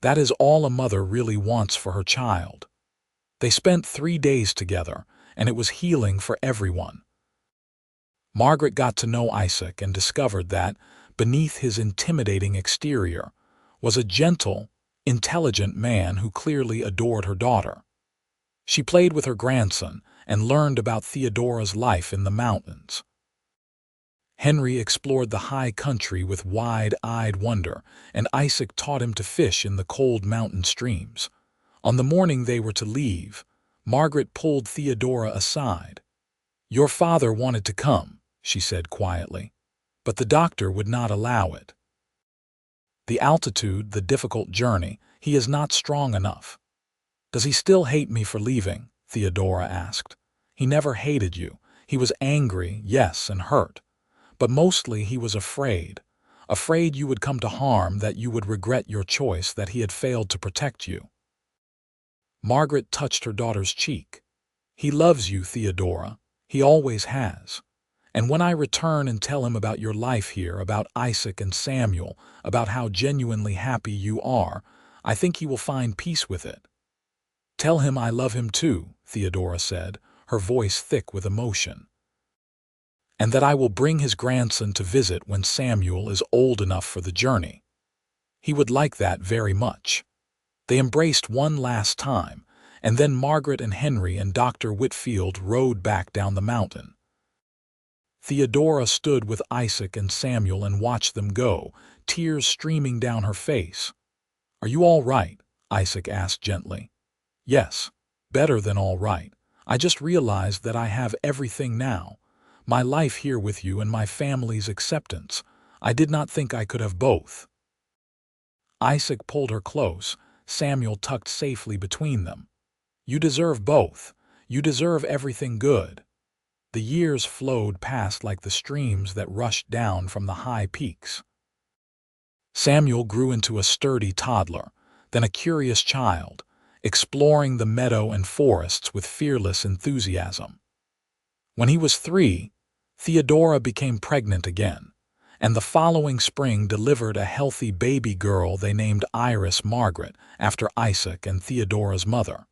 That is all a mother really wants for her child." They spent 3 days together, and it was healing for everyone. Margaret got to know Isaac and discovered that, beneath his intimidating exterior, was a gentle, intelligent man who clearly adored her daughter. She played with her grandson and learned about Theodora's life in the mountains. Henry explored the high country with wide-eyed wonder, and Isaac taught him to fish in the cold mountain streams. On the morning they were to leave, Margaret pulled Theodora aside. "Your father wanted to come," she said quietly, "but the doctor would not allow it. The altitude, the difficult journey, he is not strong enough." "Does he still hate me for leaving?" Theodora asked. "He never hated you. He was angry, yes, and hurt. But mostly he was afraid. Afraid you would come to harm, that you would regret your choice, that he had failed to protect you." Margaret touched her daughter's cheek. "He loves you, Theodora. He always has. And when I return and tell him about your life here, about Isaac and Samuel, about how genuinely happy you are, I think he will find peace with it." "Tell him I love him too," Theodora said, her voice thick with emotion. "And that I will bring his grandson to visit when Samuel is old enough for the journey. He would like that very much." They embraced one last time, and then Margaret and Henry and Dr. Whitfield rode back down the mountain. Theodora stood with Isaac and Samuel and watched them go, tears streaming down her face. "Are you all right?" Isaac asked gently. "Yes, better than all right. I just realized that I have everything now. My life here with you and my family's acceptance. I did not think I could have both." Isaac pulled her close, Samuel tucked safely between them. "You deserve both. You deserve everything good." The years flowed past like the streams that rushed down from the high peaks. Samuel grew into a sturdy toddler, then a curious child, exploring the meadow and forests with fearless enthusiasm. When he was 3, Theodora became pregnant again, and the following spring delivered a healthy baby girl they named Iris Margaret, after Isaac and Theodora's mother.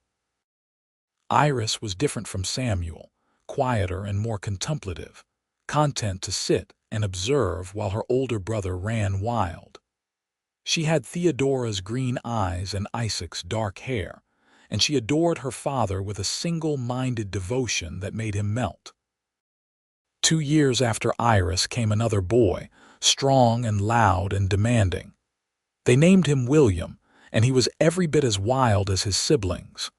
Iris was different from Samuel, quieter and more contemplative, content to sit and observe while her older brother ran wild. She had Theodora's green eyes and Isaac's dark hair, and she adored her father with a single-minded devotion that made him melt. 2 years after Iris came another boy, strong and loud and demanding. They named him William, and he was every bit as wild as his siblings.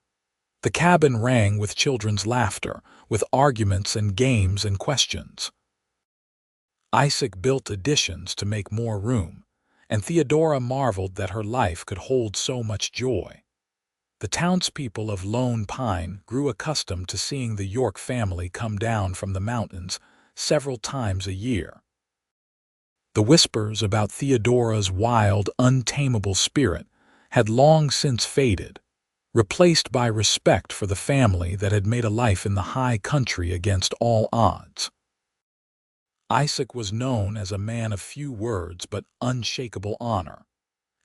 The cabin rang with children's laughter, with arguments and games and questions. Isaac built additions to make more room, and Theodora marveled that her life could hold so much joy. The townspeople of Lone Pine grew accustomed to seeing the York family come down from the mountains several times a year. The whispers about Theodora's wild, untamable spirit had long since faded, replaced by respect for the family that had made a life in the high country against all odds. Isaac was known as a man of few words but unshakable honor,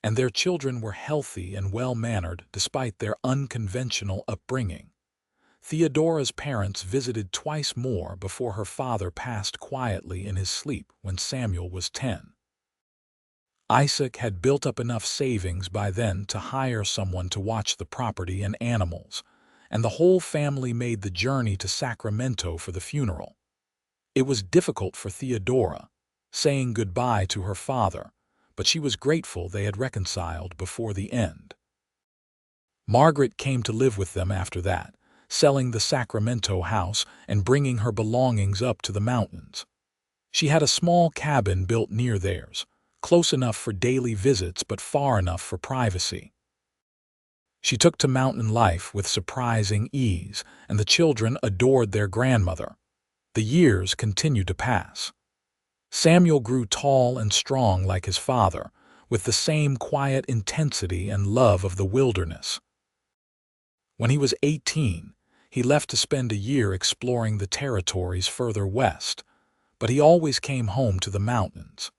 and their children were healthy and well-mannered despite their unconventional upbringing. Theodora's parents visited twice more before her father passed quietly in his sleep when Samuel was 10. Isaac had built up enough savings by then to hire someone to watch the property and animals, and the whole family made the journey to Sacramento for the funeral. It was difficult for Theodora, saying goodbye to her father, but she was grateful they had reconciled before the end. Margaret came to live with them after that, selling the Sacramento house and bringing her belongings up to the mountains. She had a small cabin built near theirs, close enough for daily visits but far enough for privacy. She took to mountain life with surprising ease, and the children adored their grandmother. The years continued to pass. Samuel grew tall and strong like his father, with the same quiet intensity and love of the wilderness. When he was 18, he left to spend a year exploring the territories further west, but he always came home to the mountains.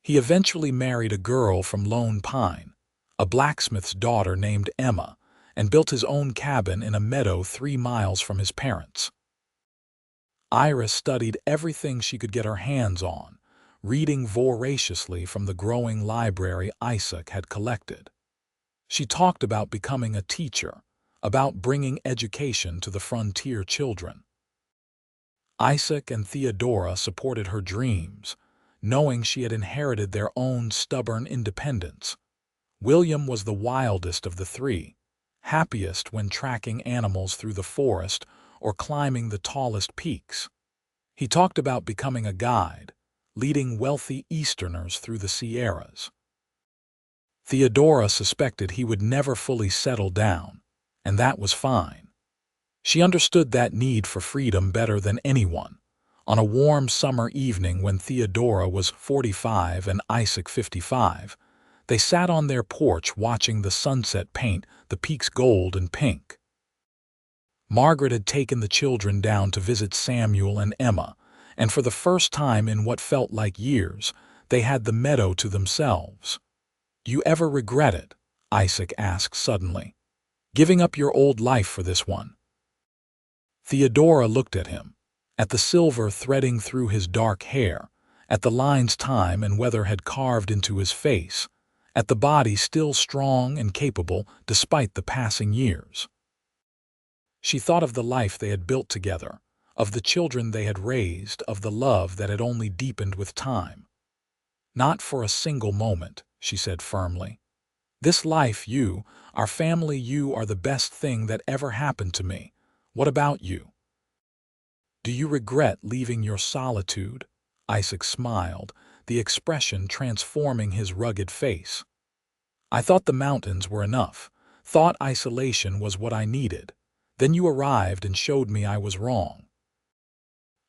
He eventually married a girl from Lone Pine, a blacksmith's daughter named Emma, and built his own cabin in a meadow 3 miles from his parents. Iris studied everything she could get her hands on, reading voraciously from the growing library Isaac had collected. She talked about becoming a teacher, about bringing education to the frontier children. Isaac and Theodora supported her dreams, knowing she had inherited their own stubborn independence. William was the wildest of the three, happiest when tracking animals through the forest or climbing the tallest peaks. He talked about becoming a guide, leading wealthy Easterners through the Sierras. Theodora suspected he would never fully settle down, and that was fine. She understood that need for freedom better than anyone. On a warm summer evening when Theodora was 45 and Isaac 55, they sat on their porch watching the sunset paint the peaks gold and pink. Margaret had taken the children down to visit Samuel and Emma, and for the first time in what felt like years, they had the meadow to themselves. "Do you ever regret it?" Isaac asked suddenly. "Giving up your old life for this one?" Theodora looked at him, at the silver threading through his dark hair, at the lines time and weather had carved into his face, at the body still strong and capable despite the passing years. She thought of the life they had built together, of the children they had raised, of the love that had only deepened with time. "Not for a single moment," she said firmly. "This life, you, our family, you are the best thing that ever happened to me. What about you? Do you regret leaving your solitude?" Isaac smiled, the expression transforming his rugged face. "I thought the mountains were enough, thought isolation was what I needed. Then you arrived and showed me I was wrong.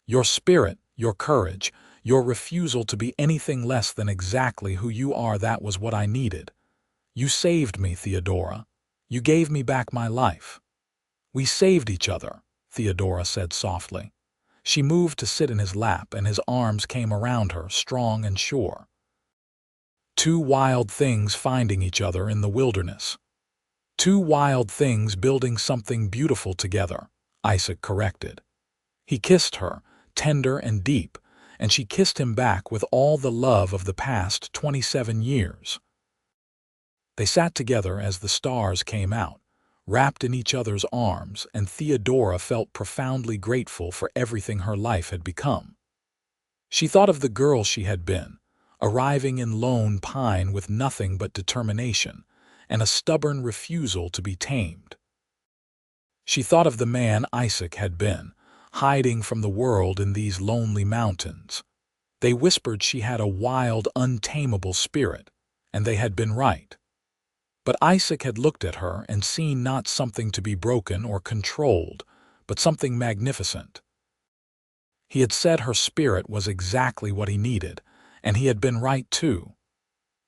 Your spirit, your courage, your refusal to be anything less than exactly who you are, that was what I needed. You saved me, Theodora. You gave me back my life." "We saved each other," Theodora said softly. She moved to sit in his lap, and his arms came around her, strong and sure. "Two wild things finding each other in the wilderness. Two wild things building something beautiful together," Isaac corrected. He kissed her, tender and deep, and she kissed him back with all the love of the past 27 years. They sat together as the stars came out, wrapped in each other's arms, and Theodora felt profoundly grateful for everything her life had become. She thought of the girl she had been, arriving in Lone Pine with nothing but determination and a stubborn refusal to be tamed. She thought of the man Isaac had been, hiding from the world in these lonely mountains. They whispered she had a wild, untamable spirit, and they had been right. But Isaac had looked at her and seen not something to be broken or controlled, but something magnificent. He had said her spirit was exactly what he needed, and he had been right too.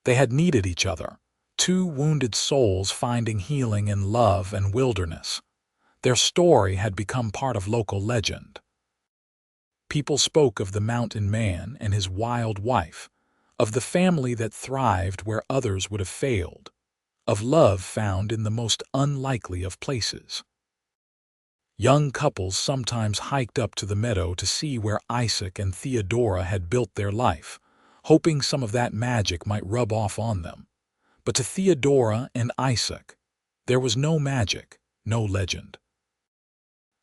They had needed each other, two wounded souls finding healing in love and wilderness. Their story had become part of local legend. People spoke of the mountain man and his wild wife, of the family that thrived where others would have failed, of love found in the most unlikely of places. Young couples sometimes hiked up to the meadow to see where Isaac and Theodora had built their life, hoping some of that magic might rub off on them. But to Theodora and Isaac, there was no magic, no legend.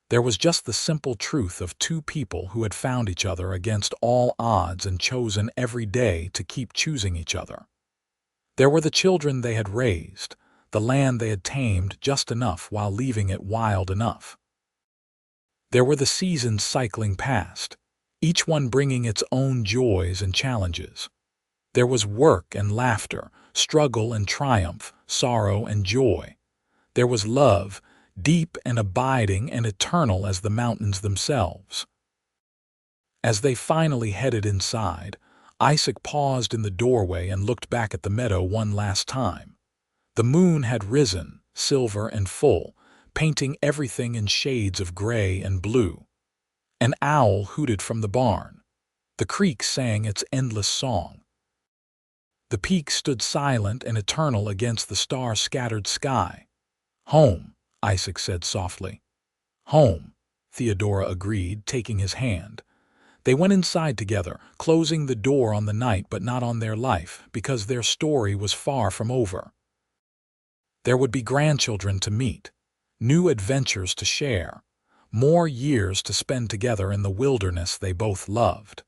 There was just the simple truth of two people who had found each other against all odds and chosen every day to keep choosing each other. There were the children they had raised, the land they had tamed just enough while leaving it wild enough. There were the seasons cycling past, each one bringing its own joys and challenges. There was work and laughter, struggle and triumph, sorrow and joy. There was love, deep and abiding and eternal as the mountains themselves. As they finally headed inside, Isaac paused in the doorway and looked back at the meadow one last time. The moon had risen, silver and full, painting everything in shades of gray and blue. An owl hooted from the barn. The creek sang its endless song. The peaks stood silent and eternal against the star-scattered sky. "Home," Isaac said softly. "Home," Theodora agreed, taking his hand. They went inside together, closing the door on the night but not on their life, because their story was far from over. There would be grandchildren to meet, new adventures to share, more years to spend together in the wilderness they both loved.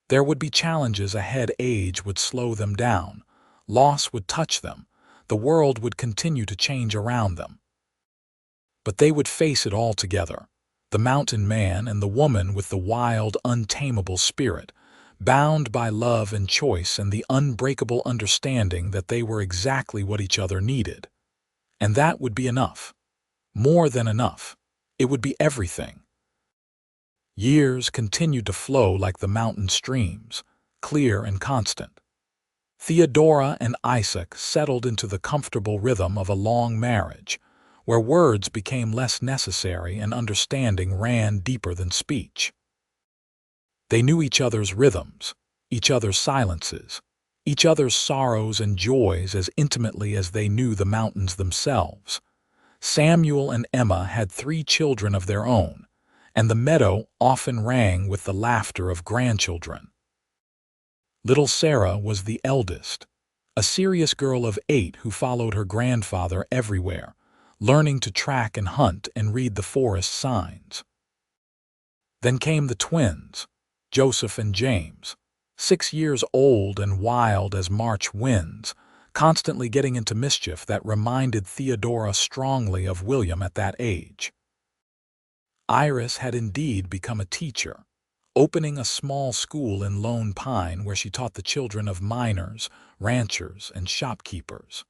There would be challenges ahead. Age would slow them down. Loss would touch them. The world would continue to change around them. But they would face it all together. The mountain man and the woman with the wild, untamable spirit, bound by love and choice and the unbreakable understanding that they were exactly what each other needed. And that would be enough. More than enough. It would be everything. Years continued to flow like the mountain streams, clear and constant. Theodora and Isaac settled into the comfortable rhythm of a long marriage, where words became less necessary and understanding ran deeper than speech. They knew each other's rhythms, each other's silences, each other's sorrows and joys as intimately as they knew the mountains themselves. Samuel and Emma had 3 children of their own, and the meadow often rang with the laughter of grandchildren. Little Sarah was the eldest, a serious girl of 8 who followed her grandfather everywhere, learning to track and hunt and read the forest signs. Then came the twins, Joseph and James, 6 years old and wild as March winds, constantly getting into mischief that reminded Theodora strongly of William at that age. Iris had indeed become a teacher, opening a small school in Lone Pine where she taught the children of miners, ranchers, and shopkeepers.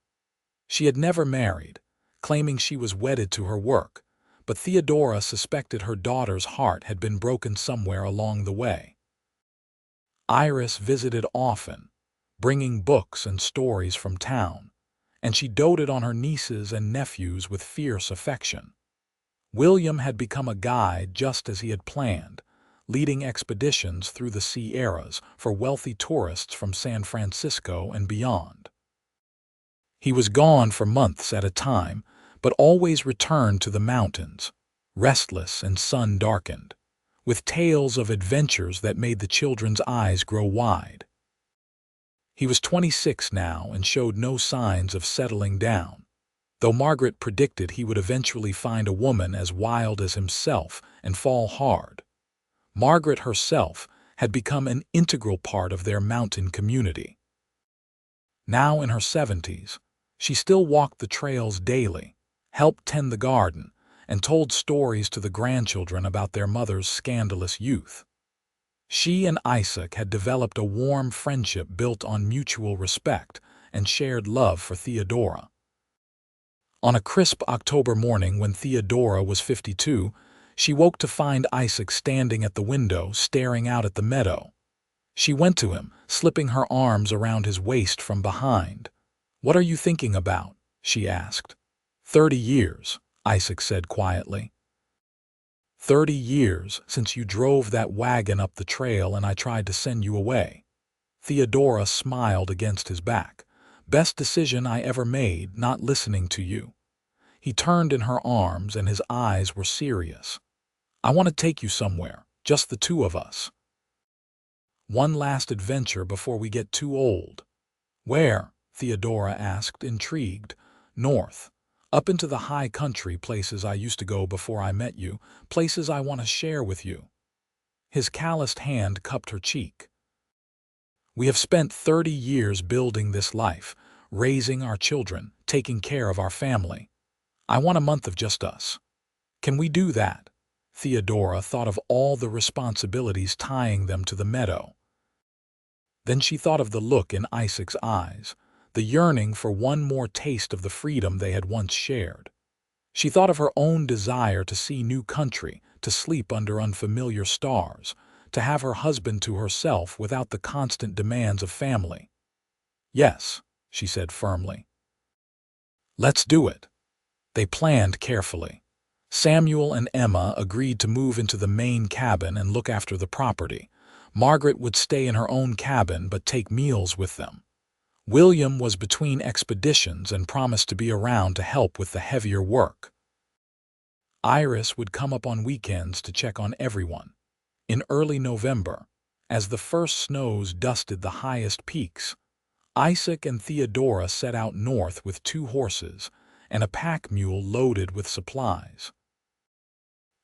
She had never married, claiming she was wedded to her work, but Theodora suspected her daughter's heart had been broken somewhere along the way. Iris visited often, bringing books and stories from town, and she doted on her nieces and nephews with fierce affection. William had become a guide just as he had planned, leading expeditions through the Sierras for wealthy tourists from San Francisco and beyond. He was gone for months at a time, but always returned to the mountains, restless and sun-darkened, with tales of adventures that made the children's eyes grow wide. He was 26 now and showed no signs of settling down, though Margaret predicted he would eventually find a woman as wild as himself and fall hard. Margaret herself had become an integral part of their mountain community. Now in her 70s, she still walked the trails daily, helped tend the garden, and told stories to the grandchildren about their mother's scandalous youth. She and Isaac had developed a warm friendship built on mutual respect and shared love for Theodora. On a crisp October morning when Theodora was 52, she woke to find Isaac standing at the window staring out at the meadow. She went to him, slipping her arms around his waist from behind. "What are you thinking about?" she asked. 30 years, Isaac said quietly. 30 years since you drove that wagon up the trail and I tried to send you away. Theodora smiled against his back. "Best decision I ever made, not listening to you." He turned in her arms and his eyes were serious. "I want to take you somewhere, just the 2 of us. One last adventure before we get too old." "Where?" Theodora asked, intrigued. "North. Up into the high country, places I used to go before I met you, places I want to share with you." His calloused hand cupped her cheek. "We have spent 30 years building this life, raising our children, taking care of our family. I want a month of just us. Can we do that?" Theodora thought of all the responsibilities tying them to the meadow. Then she thought of the look in Isaac's eyes, the yearning for one more taste of the freedom they had once shared. She thought of her own desire to see new country, to sleep under unfamiliar stars, to have her husband to herself without the constant demands of family. "Yes," she said firmly. "Let's do it." They planned carefully. Samuel and Emma agreed to move into the main cabin and look after the property. Margaret would stay in her own cabin but take meals with them. William was between expeditions and promised to be around to help with the heavier work. Iris would come up on weekends to check on everyone. In early November, as the first snows dusted the highest peaks, Isaac and Theodora set out north with 2 horses and a pack mule loaded with supplies.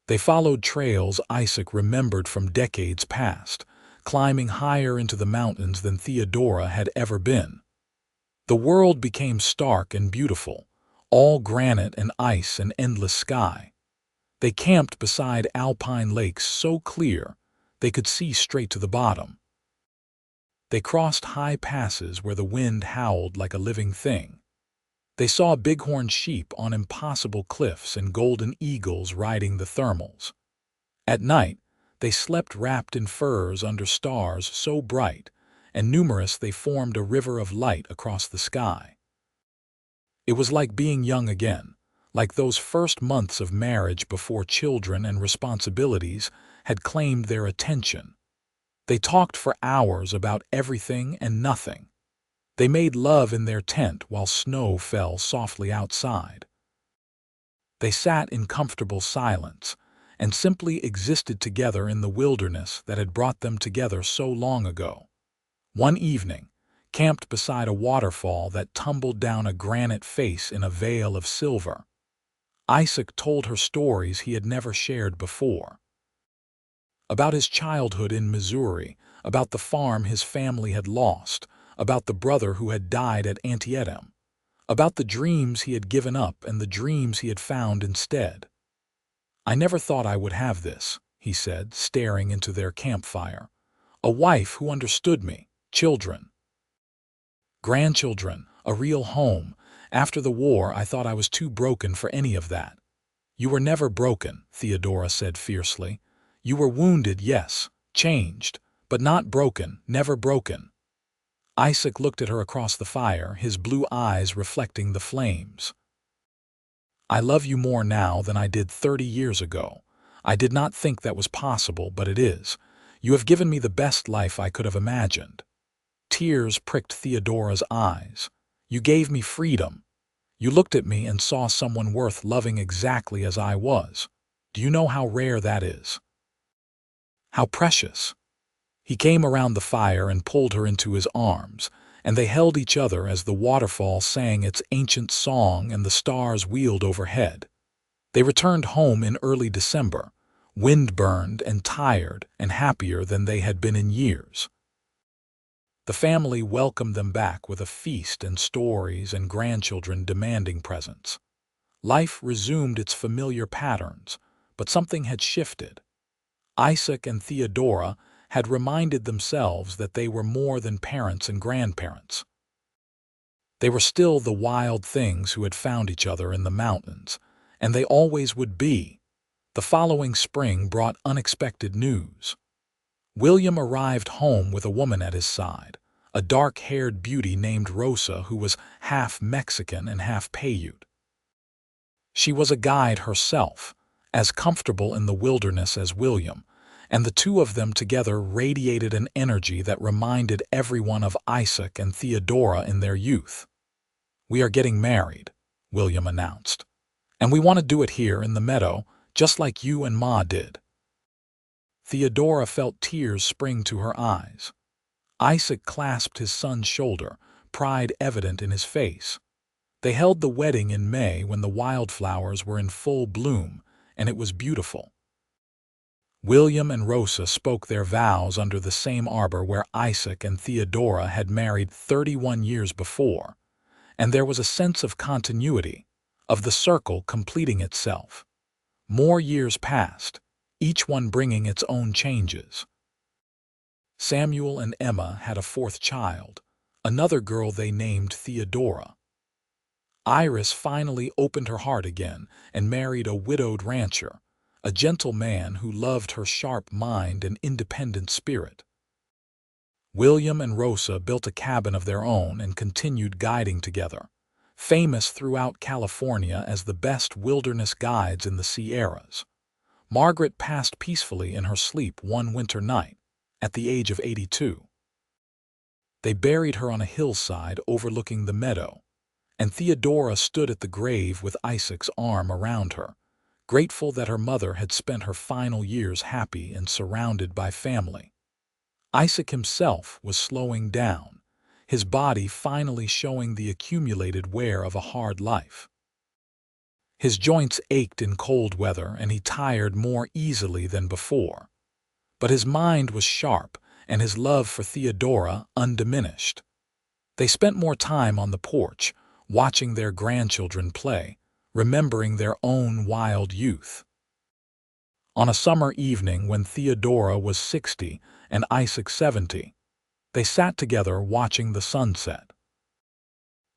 They followed trails Isaac remembered from decades past, climbing higher into the mountains than Theodora had ever been. The world became stark and beautiful, all granite and ice and endless sky. They camped beside alpine lakes so clear they could see straight to the bottom. They crossed high passes where the wind howled like a living thing. They saw bighorn sheep on impossible cliffs and golden eagles riding the thermals. At night, they slept wrapped in furs under stars so bright and numerous they formed a river of light across the sky. It was like being young again, like those first months of marriage before children and responsibilities had claimed their attention. They talked for hours about everything and nothing. They made love in their tent while snow fell softly outside. They sat in comfortable silence and simply existed together in the wilderness that had brought them together so long ago. One evening, camped beside a waterfall that tumbled down a granite face in a veil of silver, Isaac told her stories he had never shared before. About his childhood in Missouri, about the farm his family had lost, about the brother who had died at Antietam, about the dreams he had given up and the dreams he had found instead. "I never thought I would have this," he said, staring into their campfire. "A wife who understood me, children, grandchildren, a real home. After the war, I thought I was too broken for any of that." "You were never broken," Theodora said fiercely. "You were wounded, yes, changed, but not broken, never broken." Isaac looked at her across the fire, his blue eyes reflecting the flames. "I love you more now than I did 30 years ago. I did not think that was possible, but it is. You have given me the best life I could have imagined." Tears pricked Theodora's eyes. "You gave me freedom. You looked at me and saw someone worth loving exactly as I was. Do you know how rare that is? How precious?" He came around the fire and pulled her into his arms, and they held each other as the waterfall sang its ancient song and the stars wheeled overhead. They returned home in early December, wind-burned and tired and happier than they had been in years. The family welcomed them back with a feast and stories and grandchildren demanding presents. Life resumed its familiar patterns, but something had shifted. Isaac and Theodora had reminded themselves that they were more than parents and grandparents. They were still the wild things who had found each other in the mountains, and they always would be. The following spring brought unexpected news. William arrived home with a woman at his side, a dark-haired beauty named Rosa who was half Mexican and half Paiute. She was a guide herself, as comfortable in the wilderness as William, and the two of them together radiated an energy that reminded everyone of Isaac and Theodora in their youth. "We are getting married," William announced, "and we want to do it here in the meadow, just like you and Ma did." Theodora felt tears spring to her eyes. Isaac clasped his son's shoulder, pride evident in his face. They held the wedding in May when the wildflowers were in full bloom, and it was beautiful. William and Rosa spoke their vows under the same arbor where Isaac and Theodora had married 31 years before, and there was a sense of continuity, of the circle completing itself. More years passed, each one bringing its own changes. Samuel and Emma had a fourth child, another girl they named Theodora. Iris finally opened her heart again and married a widowed rancher, a gentle man who loved her sharp mind and independent spirit. William and Rosa built a cabin of their own and continued guiding together, famous throughout California as the best wilderness guides in the Sierras. Margaret passed peacefully in her sleep one winter night, at the age of 82. They buried her on a hillside overlooking the meadow, and Theodora stood at the grave with Isaac's arm around her, grateful that her mother had spent her final years happy and surrounded by family. Isaac himself was slowing down, his body finally showing the accumulated wear of a hard life. His joints ached in cold weather, and he tired more easily than before. But his mind was sharp, and his love for Theodora undiminished. They spent more time on the porch, watching their grandchildren play, remembering their own wild youth. On a summer evening when Theodora was 60 and Isaac 70, they sat together watching the sunset.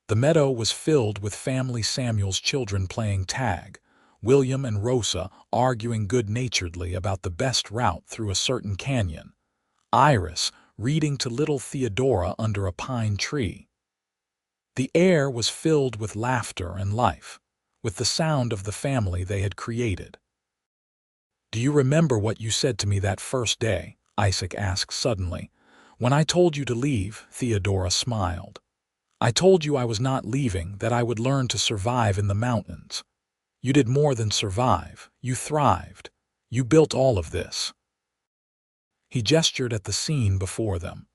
The meadow was filled with family Samuel's children playing tag, William and Rosa arguing good-naturedly about the best route through a certain canyon, Iris reading to little Theodora under a pine tree. The air was filled with laughter and life, with the sound of the family they had created. "Do you remember what you said to me that first day?" Isaac asked suddenly. "When I told you to leave," Theodora smiled. "I told you I was not leaving, that I would learn to survive in the mountains. You did more than survive. You thrived. You built all of this." He gestured at the scene before them.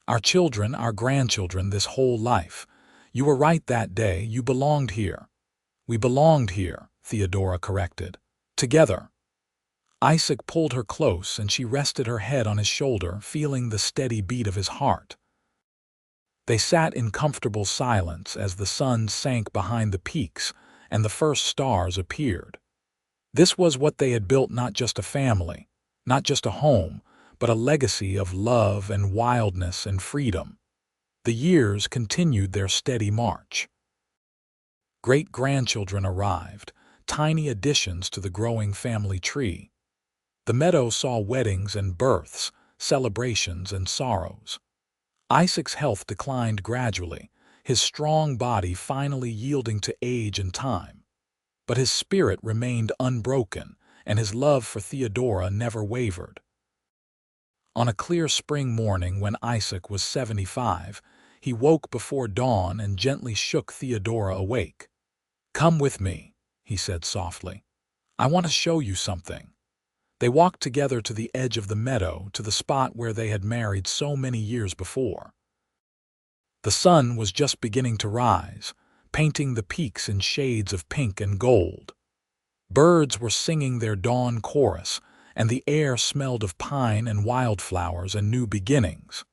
"Our children, our grandchildren, this whole life. You were right that day. You belonged here." "We belonged here," Theodora corrected. "Together." Isaac pulled her close, and she rested her head on his shoulder, feeling the steady beat of his heart. They sat in comfortable silence as the sun sank behind the peaks and the first stars appeared. This was what they had built, not just a family, not just a home, but a legacy of love and wildness and freedom. The years continued their steady march. Great-grandchildren arrived, tiny additions to the growing family tree. The meadow saw weddings and births, celebrations and sorrows. Isaac's health declined gradually, his strong body finally yielding to age and time. But his spirit remained unbroken, and his love for Theodora never wavered. On a clear spring morning when Isaac was 75, he woke before dawn and gently shook Theodora awake. "Come with me," he said softly. "I want to show you something." They walked together to the edge of the meadow, to the spot where they had married so many years before. The sun was just beginning to rise, painting the peaks in shades of pink and gold. Birds were singing their dawn chorus, and the air smelled of pine and wildflowers and new beginnings.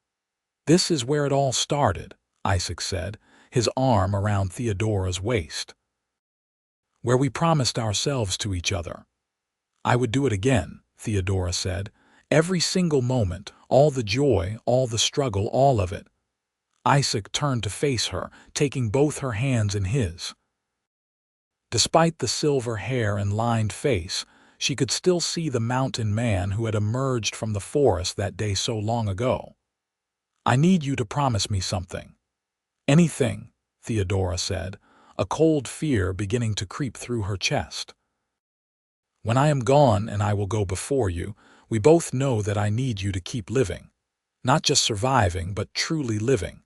"This is where it all started," Isaac said, his arm around Theodora's waist. "Where we promised ourselves to each other." "I would do it again," Theodora said. "Every single moment, all the joy, all the struggle, all of it." Isaac turned to face her, taking both her hands in his. Despite the silver hair and lined face, she could still see the mountain man who had emerged from the forest that day so long ago. "I need you to promise me something." "Anything," Theodora said, a cold fear beginning to creep through her chest. "When I am gone, and I will go before you, we both know that I need you to keep living. Not just surviving, but truly living.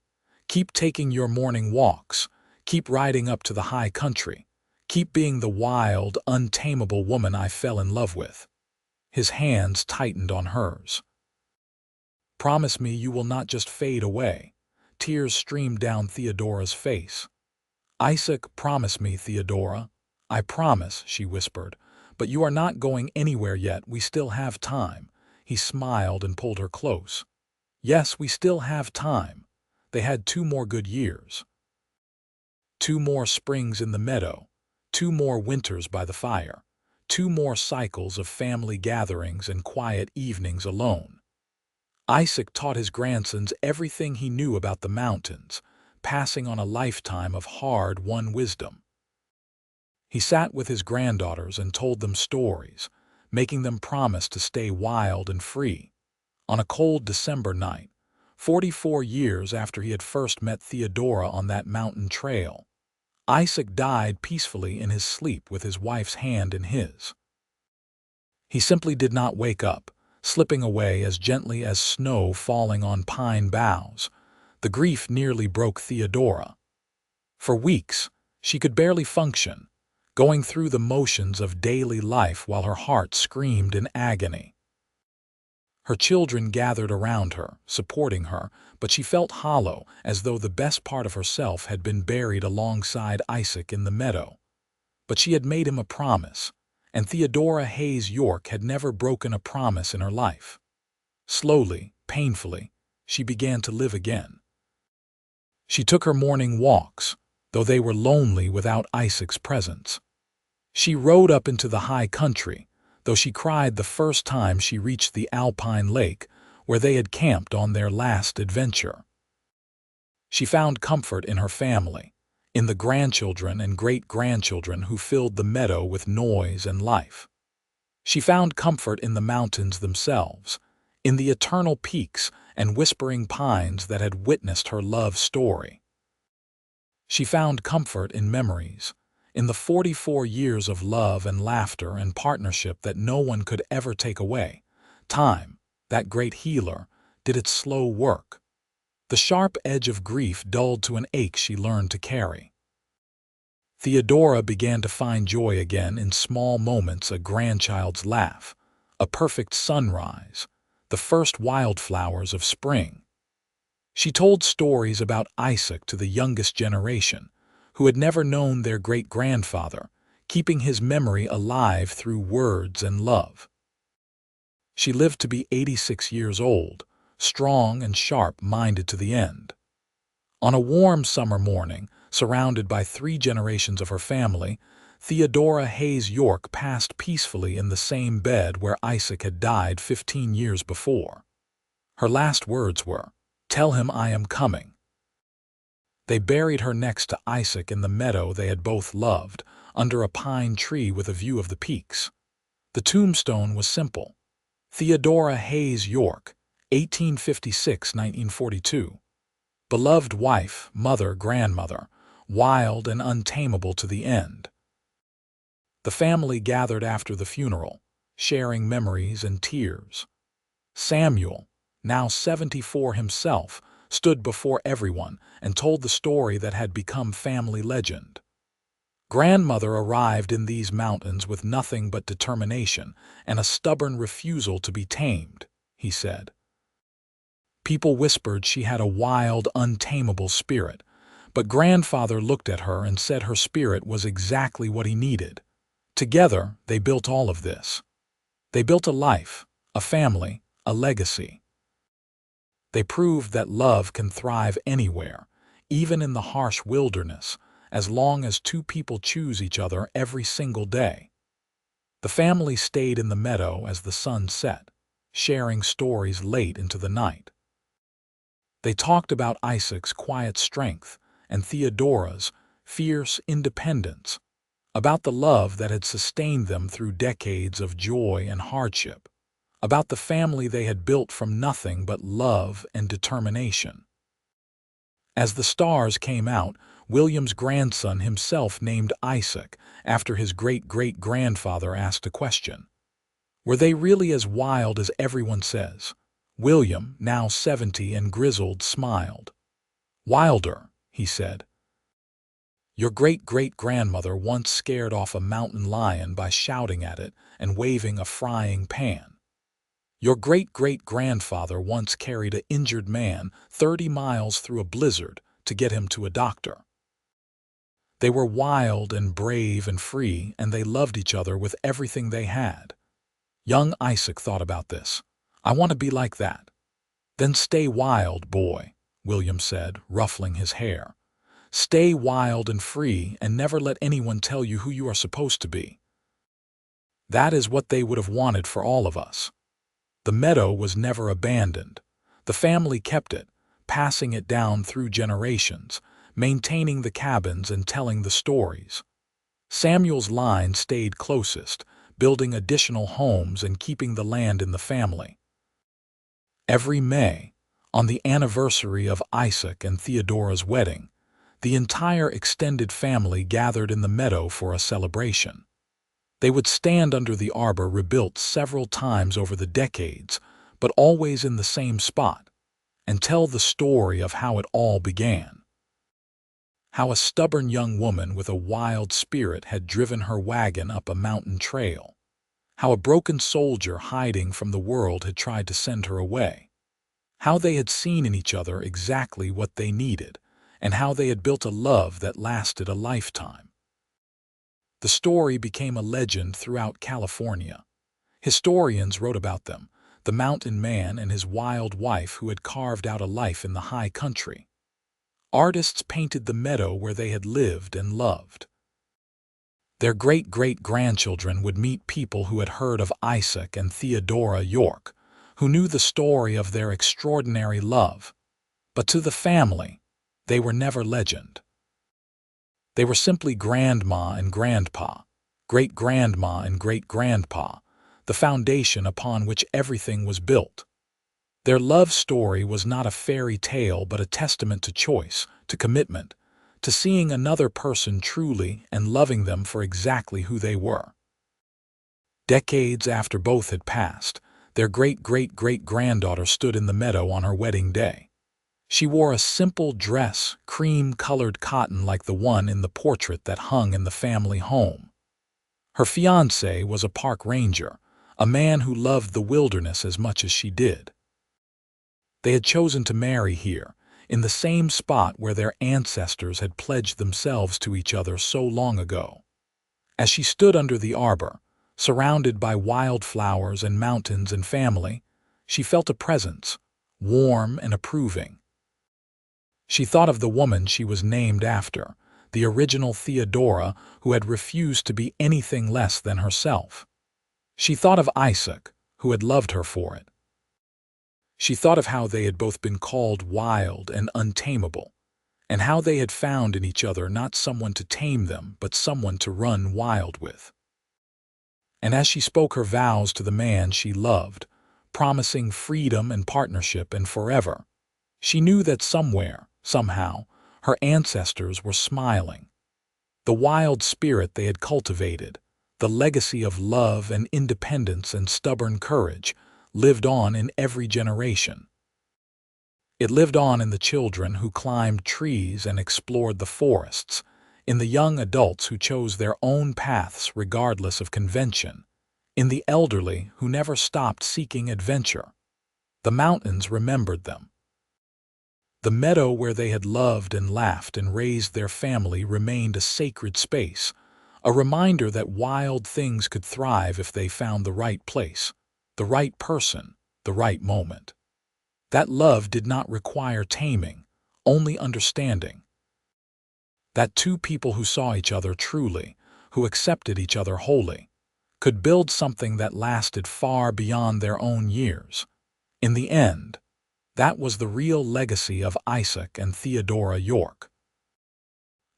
Keep taking your morning walks. Keep riding up to the high country. Keep being the wild, untamable woman I fell in love with." His hands tightened on hers. "Promise me you will not just fade away." Tears streamed down Theodora's face. "Isaac, promise me, Theodora." "I promise," she whispered. "But you are not going anywhere yet. We still have time." He smiled and pulled her close. "Yes, we still have time." They had 2 more good years. 2 more springs in the meadow. 2 more winters by the fire. 2 more cycles of family gatherings and quiet evenings alone. Isaac taught his grandsons everything he knew about the mountains, passing on a lifetime of hard-won wisdom. He sat with his granddaughters and told them stories, making them promise to stay wild and free. On a cold December night, 44 years after he had first met Theodora on that mountain trail, Isaac died peacefully in his sleep with his wife's hand in his. He simply did not wake up, slipping away as gently as snow falling on pine boughs. The grief nearly broke Theodora. For weeks, she could barely function, going through the motions of daily life while her heart screamed in agony. Her children gathered around her, supporting her, but she felt hollow, as though the best part of herself had been buried alongside Isaac in the meadow. but she had made him a promise, and Theodora Hayes York had never broken a promise in her life. Slowly, painfully, she began to live again. She took her morning walks, though they were lonely without Isaac's presence. She rode up into the high country, though she cried the first time she reached the alpine lake where they had camped on their last adventure. She found comfort in her family, in the grandchildren and great-grandchildren who filled the meadow with noise and life. She found comfort in the mountains themselves, in the eternal peaks and whispering pines that had witnessed her love story. She found comfort in memories, in the 44 years of love and laughter and partnership that no one could ever take away. Time, that great healer, did its slow work. The sharp edge of grief dulled to an ache she learned to carry. Theodora began to find joy again in small moments: a grandchild's laugh, a perfect sunrise, the first wildflowers of spring. She told stories about Isaac to the youngest generation, who had never known their great-grandfather, keeping his memory alive through words and love. She lived to be 86 years old, strong and sharp-minded to the end. On a warm summer morning, surrounded by 3 generations of her family, Theodora Hayes York passed peacefully in the same bed where Isaac had died 15 years before. Her last words were, "Tell him I am coming." They buried her next to Isaac in the meadow they had both loved, under a pine tree with a view of the peaks. The tombstone was simple: Theodora Hayes York, 1856–1942. Beloved wife, mother, grandmother, wild and untamable to the end. The family gathered after the funeral, sharing memories and tears. Samuel, now 74 himself, stood before everyone and told the story that had become family legend. Grandmother arrived in these mountains with nothing but determination and a stubborn refusal to be tamed, he said. People whispered she had a wild, untamable spirit, but grandfather looked at her and said her spirit was exactly what he needed. Together, they built all of this. They built a life, a family, a legacy. They proved that love can thrive anywhere, even in the harsh wilderness, as long as 2 people choose each other every single day. The family stayed in the meadow as the sun set, sharing stories late into the night. They talked about Isaac's quiet strength and Theodora's fierce independence, about the love that had sustained them through decades of joy and hardship, about the family they had built from nothing but love and determination. As the stars came out, William's grandson himself named Isaac after his great-great-grandfather asked a question. Were they really as wild as everyone says? William, now 70 and grizzled, smiled. Wilder, he said. Your great-great-grandmother once scared off a mountain lion by shouting at it and waving a frying pan. Your great-great-grandfather once carried an injured man 30 miles through a blizzard to get him to a doctor. They were wild and brave and free, and they loved each other with everything they had. Young Isaac thought about this. I want to be like that. Then stay wild, boy, William said, ruffling his hair. Stay wild and free and never let anyone tell you who you are supposed to be. That is what they would have wanted for all of us. The meadow was never abandoned. The family kept it, passing it down through generations, maintaining the cabins and telling the stories. Samuel's line stayed closest, building additional homes and keeping the land in the family. Every May, on the anniversary of Isaac and Theodora's wedding, the entire extended family gathered in the meadow for a celebration. They would stand under the arbor rebuilt several times over the decades, but always in the same spot, and tell the story of how it all began. How a stubborn young woman with a wild spirit had driven her wagon up a mountain trail. How a broken soldier hiding from the world had tried to send her away. How they had seen in each other exactly what they needed, and how they had built a love that lasted a lifetime. The story became a legend throughout California. Historians wrote about them, the mountain man and his wild wife who had carved out a life in the high country. Artists painted the meadow where they had lived and loved. Their great-great-grandchildren would meet people who had heard of Isaac and Theodora York, who knew the story of their extraordinary love. But to the family, they were never legend. They were simply grandma and grandpa, great-grandma and great-grandpa, the foundation upon which everything was built. Their love story was not a fairy tale but a testament to choice, to commitment, to seeing another person truly and loving them for exactly who they were. Decades after both had passed, their great-great-great-granddaughter stood in the meadow on her wedding day. She wore a simple dress, cream-colored cotton like the one in the portrait that hung in the family home. Her fiancé was a park ranger, a man who loved the wilderness as much as she did. They had chosen to marry here, in the same spot where their ancestors had pledged themselves to each other so long ago. As she stood under the arbor, surrounded by wildflowers and mountains and family, she felt a presence, warm and approving. She thought of the woman she was named after, the original Theodora who had refused to be anything less than herself. She thought of Isaac, who had loved her for it. She thought of how they had both been called wild and untamable, and how they had found in each other not someone to tame them, but someone to run wild with. And as she spoke her vows to the man she loved, promising freedom and partnership and forever, she knew that somewhere, somehow, her ancestors were smiling. The wild spirit they had cultivated, the legacy of love and independence and stubborn courage, lived on in every generation. It lived on in the children who climbed trees and explored the forests, in the young adults who chose their own paths regardless of convention, in the elderly who never stopped seeking adventure. The mountains remembered them. The meadow where they had loved and laughed and raised their family remained a sacred space, a reminder that wild things could thrive if they found the right place, the right person, the right moment. That love did not require taming, only understanding. That two people who saw each other truly, who accepted each other wholly, could build something that lasted far beyond their own years. In the end, that was the real legacy of Isaac and Theodora York.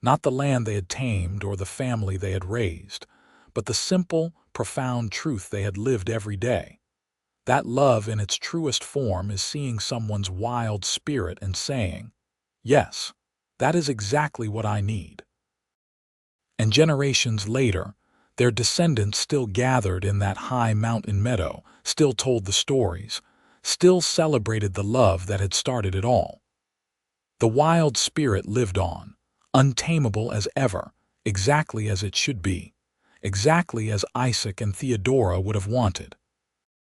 Not the land they had tamed or the family they had raised, but the simple, profound truth they had lived every day. That love in its truest form is seeing someone's wild spirit and saying, "Yes, that is exactly what I need." And generations later, their descendants still gathered in that high mountain meadow, still told the stories, still celebrated the love that had started it all. The wild spirit lived on, untamable as ever, exactly as it should be, exactly as Isaac and Theodora would have wanted.